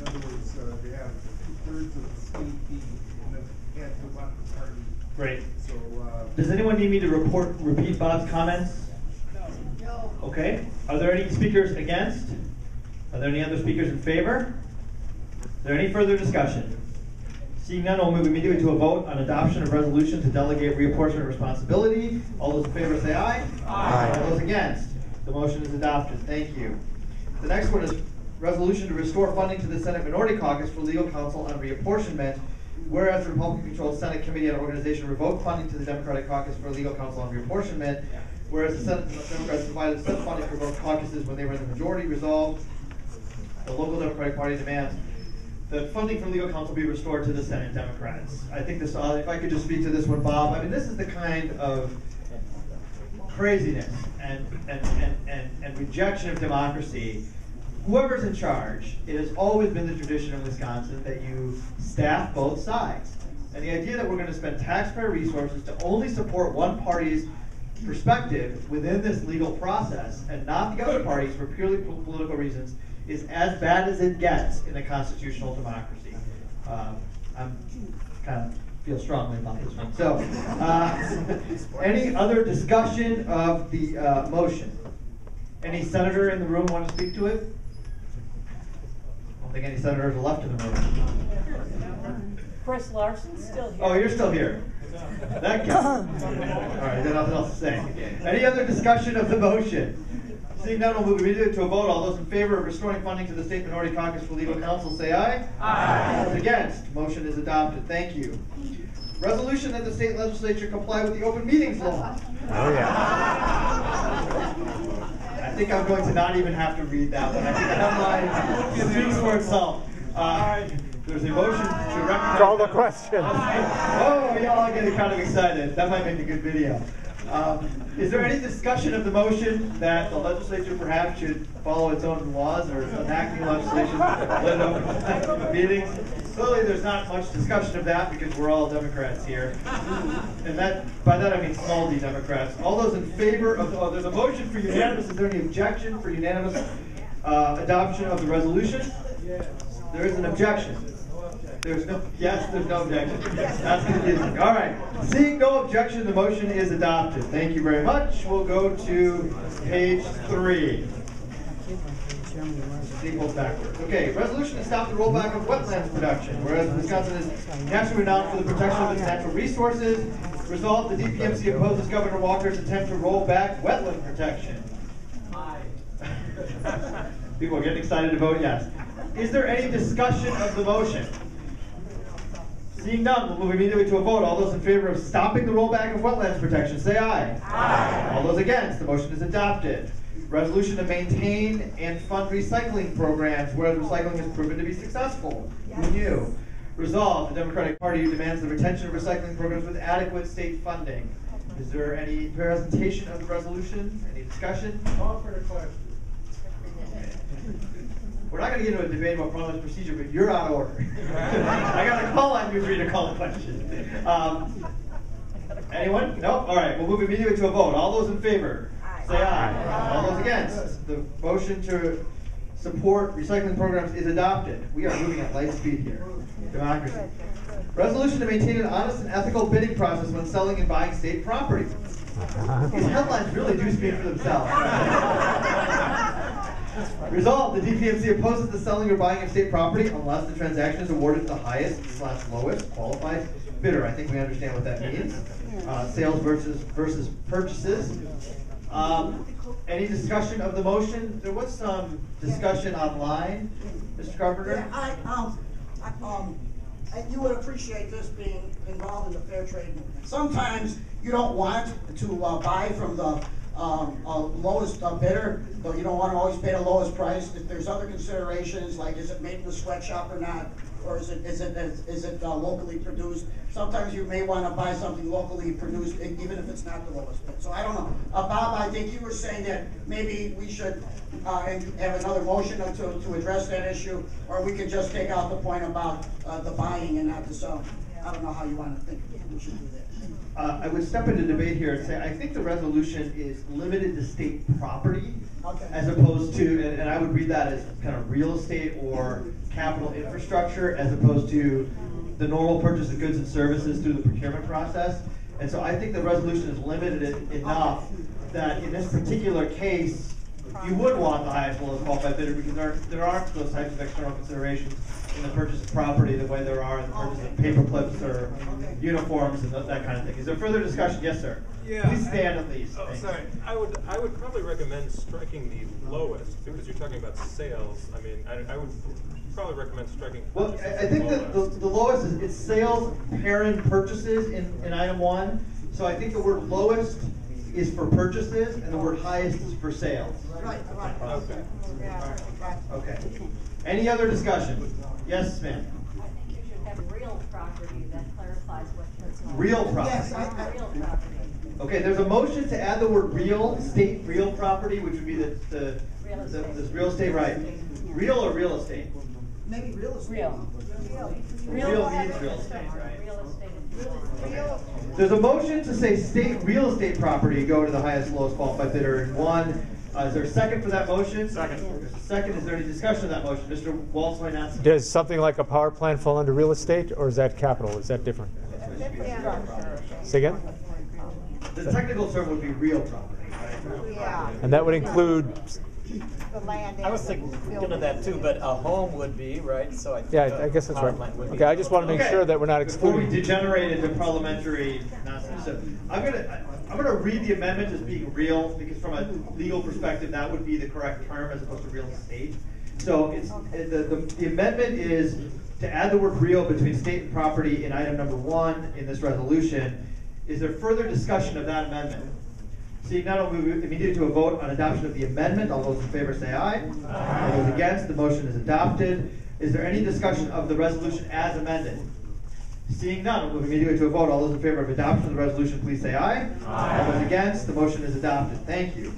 in other words, they have 2/3 of the state being in the hands of one party. Great. So, does anyone need me to repeat Bob's comments? No. Okay. Are there any speakers against? Are there any other speakers in favor? Is there any further discussion? Seeing none, we'll move immediately to a vote on adoption of resolution to delegate reapportionment responsibility. All those in favor say aye. Aye. All those against? The motion is adopted. Thank you. The next one is resolution to restore funding to the Senate Minority Caucus for legal counsel on reapportionment. Whereas the Republican-controlled Senate Committee on Organization revoked funding to the Democratic Caucus for legal counsel on reapportionment, whereas the Senate Democrats provided such funding for both caucuses when they were in the majority, resolved, the local Democratic Party demands that funding for legal counsel be restored to the Senate Democrats. I think this, if I could just speak to this one, Bob, I mean, this is the kind of craziness and rejection of democracy. Whoever's in charge, it has always been the tradition in Wisconsin that you staff both sides. And the idea that we're going to spend taxpayer resources to only support one party's perspective within this legal process and not the other parties for purely political reasons is as bad as it gets in a constitutional democracy. I'm kind of feel strongly about this one. So, any other discussion of the motion? Any senator in the room want to speak to it? I don't think any senators are left in the room. Chris Larson's still here. Oh, you're still here. That counts. All right, then nothing else to say. Any other discussion of the motion? Seeing none, we'll move immediately to a vote. All those in favor of restoring funding to the State Minority Caucus for legal counsel say aye. Aye. Those against? Motion is adopted. Thank you. Resolution that the state legislature comply with the open meetings law. Oh, yeah. I think I'm going to not even have to read that one. I think the headline speaks for itself. There's a motion to recognize... Call the question. Oh, we all getting kind of excited. That might make a good video. Is there any discussion of the motion that the legislature perhaps should follow its own laws or enacting legislation let open meetings? Clearly there's not much discussion of that because we're all Democrats here. And by that I mean small d Democrats. All those in favor of, there's a motion for unanimous. Is there any objection for unanimous adoption of the resolution? Yes. There is an objection. There's no objection. That's confusing. All right. Seeing no objection, the motion is adopted. Thank you very much. We'll go to page 3. Equals backwards. Okay. Resolution to stop the rollback of wetlands production. Whereas Wisconsin is nationally renowned for the protection of its natural resources, resolved the DPMC opposes Governor Walker's attempt to roll back wetland protection. Aye. People are getting excited to vote yes. Is there any discussion of the motion? Seeing none, we'll move immediately to a vote. All those in favor of stopping the rollback of wetlands protection, say aye. Aye. All those against, the motion is adopted. Resolution to maintain and fund recycling programs, whereas recycling has proven to be successful. Who knew? Resolved, the Democratic Party demands the retention of recycling programs with adequate state funding. Is there any presentation of the resolution? Any discussion? Call for the question. We're not going to get into a debate about parliamentary procedure, but you're out of order. I got a call on you for you to call the question. Anyone? No? All right, we'll move immediately to a vote. All those in favor, say aye. All those against, the motion to support recycling programs is adopted. We are moving at light speed here. Democracy. Resolution to maintain an honest and ethical bidding process when selling and buying state property. These headlines really do speak for themselves. Resolved, the DPMC opposes the selling or buying of state property unless the transaction is awarded to the highest/lowest qualified bidder. I think we understand what that means. Sales versus purchases. Any discussion of the motion? There was some discussion online, Mr. Carpenter. You would appreciate this being involved in the fair trade movement. Sometimes you don't want to buy from the lowest bidder, but you don't want to always pay the lowest price. If there's other considerations, like is it made in a sweatshop or not, or is it locally produced? Sometimes you may want to buy something locally produced, even if it's not the lowest bid. So I don't know. Bob, I think you were saying that maybe we should have another motion to address that issue, or we could just take out the point about the buying and not the selling. I don't know how you want to think we should do that. I would step into debate here and say I think the resolution is limited to state property, as opposed to, and I would read that as kind of real estate or capital infrastructure, as opposed to the normal purchase of goods and services through the procurement process. And so I think the resolution is limited enough that in this particular case, you would want the highest lowest qualified bidder, because there aren't those types of external considerations in the purchase of property the way there are in the purchase of paper clips or uniforms and that kind of thing. Is there further discussion? Yes, sir. Yeah. Please stand at least. Oh, sorry. I would probably recommend striking the lowest, because you're talking about sales. I mean, I would probably recommend striking. Well, I think that the lowest is it's sales parent purchases in item 1. So I think the word lowest is for purchases and the word highest is for sales. Right. Okay. Okay. Any other discussion? Yes, ma'am. I think you should have real property that clarifies what you're Real property. Yes, real property. Okay, there's a motion to add the word real, state real property, which would be this real estate, right? Real or real estate? Maybe real estate. Real means real estate, right? There's a motion to say state real estate property go to the highest lowest qualified bidder in 1. Is there a second for that motion? Second. Second. Is there any discussion of that motion? Mr. Walsh-Wynasky. Does something like a power plant fall under real estate, or is that capital? Is that different? Say again? The technical term would be real property, right? Yeah. And that would include. The land. I was thinking of that too, but a home would be, right? So I think I guess that's right. Okay, I just want to make sure that we're not excluding. Before we degenerate into parliamentary nonsense, so I'm gonna read the amendment as being real, because from a legal perspective, that would be the correct term as opposed to real estate. So it's the amendment is to add the word real between state and property in item number 1 in this resolution. Is there further discussion of that amendment? Seeing none, we'll move immediately to a vote on adoption of the amendment. All those in favor say aye. Aye. All those against, the motion is adopted. Is there any discussion of the resolution as amended? Seeing none, we'll move immediately to a vote. All those in favor of adoption of the resolution, please say aye. Aye. All those against, the motion is adopted. Thank you.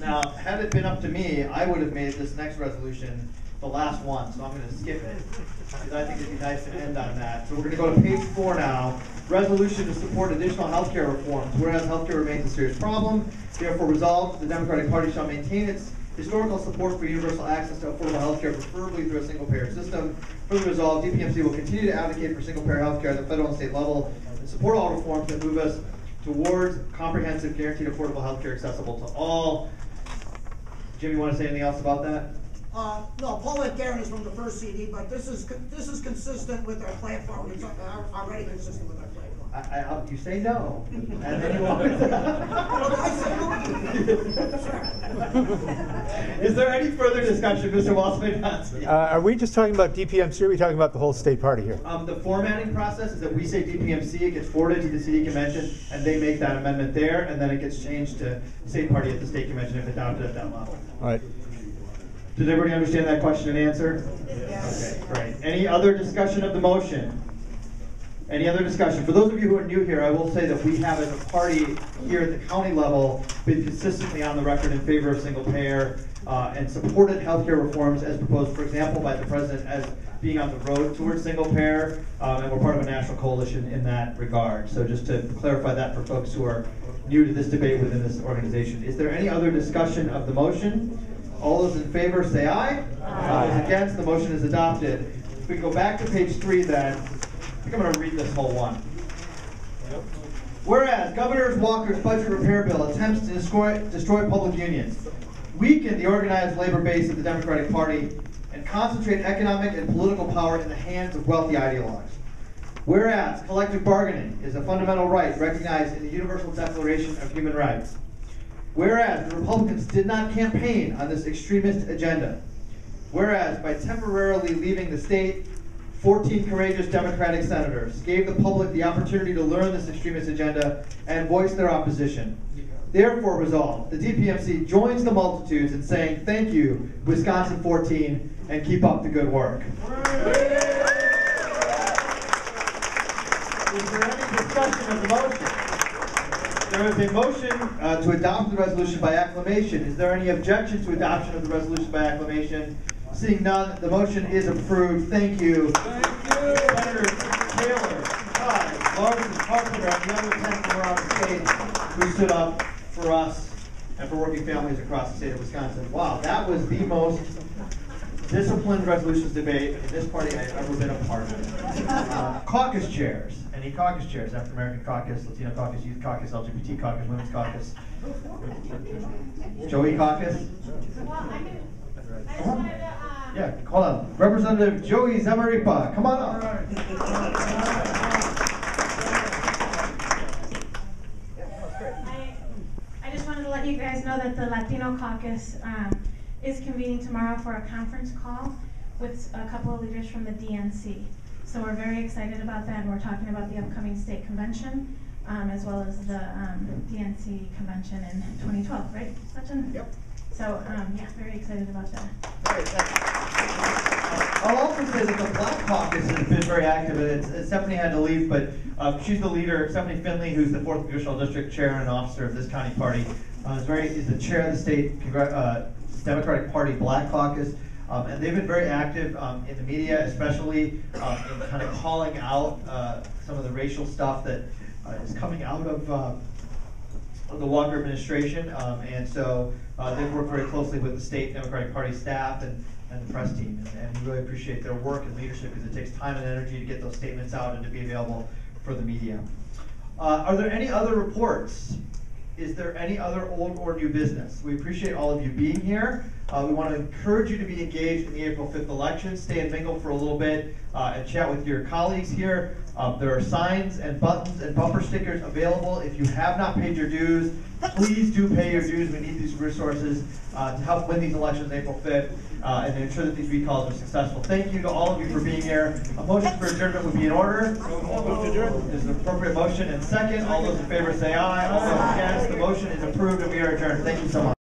Now, had it been up to me, I would have made this next resolution the last one, so I'm going to skip it, because I think it'd be nice to end on that. So we're going to go to page 4 now. Resolution to support additional healthcare reforms. Whereas healthcare remains a serious problem, therefore resolved, the Democratic Party shall maintain its historical support for universal access to affordable healthcare, preferably through a single-payer system. Further resolved, DPMC will continue to advocate for single-payer healthcare at the federal and state level and support all reforms that move us towards comprehensive, guaranteed affordable healthcare accessible to all. Jim, you want to say anything else about that? No, Paulette Guerin is from the first CD, but this is consistent with our platform. It's already consistent with our platform. You say no, and then you want Is there any further discussion, Mr. Walsh-Wynasky? Are we just talking about DPMC, or are we talking about the whole state party here? The formatting process is that we say DPMC, it gets forwarded to the city convention, and they make that amendment there, and then it gets changed to state party at the state convention if adopted at that level. All right. Does everybody understand that question and answer? Yes. Okay, great. Any other discussion of the motion? Any other discussion? For those of you who are new here, I will say that we have, as a party here at the county level, been consistently on the record in favor of single payer and supported healthcare reforms as proposed, for example, by the president as being on the road towards single payer, and we're part of a national coalition in that regard. So just to clarify that for folks who are new to this debate within this organization. Is there any other discussion of the motion? All those in favor say aye. Aye. Those against, the motion is adopted. If we go back to page 3 then, I think I'm going to read this whole one. Whereas Governor Walker's budget repair bill attempts to destroy public unions, weaken the organized labor base of the Democratic Party, and concentrate economic and political power in the hands of wealthy ideologues. Whereas collective bargaining is a fundamental right recognized in the Universal Declaration of Human Rights. Whereas the Republicans did not campaign on this extremist agenda. Whereas by temporarily leaving the state, 14 courageous Democratic senators gave the public the opportunity to learn this extremist agenda and voice their opposition. Therefore resolved, the DPMC joins the multitudes in saying thank you, Wisconsin 14, and keep up the good work. Is there any discussion of the motion? There is a motion to adopt the resolution by acclamation. Is there any objection to adoption of the resolution by acclamation? Seeing none, the motion is approved. Thank you. Senators Taylor, Todd, Larson, Carpenter, and the other 10 that were on the stage who stood up for us and for working families across the state of Wisconsin. Wow, that was the most disciplined resolutions debate in this party I've ever been a part of. Caucus chairs. Any caucus chairs? African American caucus, Latino caucus, youth caucus, LGBT caucus, women's caucus. Joey caucus? Well, I just wanted to, Yeah, hold on. Representative Joey Zamaripa, come on up. I just wanted to let you guys know that the Latino caucus is convening tomorrow for a conference call with a couple of leaders from the DNC. So we're very excited about that, and we're talking about the upcoming state convention, as well as the DNC convention in 2012, right, Sachin? Yep. So, yeah, very excited about that. I'll also say that the Black Caucus has been very active, and Stephanie had to leave, but she's the leader. Stephanie Finley, who's the 4th Congressional District Chair and officer of this county party, is the chair of the state Democratic Party Black Caucus. And they've been very active in the media, especially in kind of calling out some of the racial stuff that is coming out of the Walker administration. And so they've worked very closely with the state Democratic Party staff and the press team. And we really appreciate their work and leadership because it takes time and energy to get those statements out and to be available for the media. Are there any other reports? Is there any other old or new business? We appreciate all of you being here. We want to encourage you to be engaged in the April 5th election. Stay and mingle for a little bit and chat with your colleagues here. There are signs and buttons and bumper stickers available. If you have not paid your dues, please do pay your dues. We need these resources to help win these elections April 5th and to ensure that these recalls are successful. Thank you to all of you for being here. A motion for adjournment would be in order. There's an appropriate motion and second. All those in favor say aye. All those against, the motion is approved and we are adjourned. Thank you so much.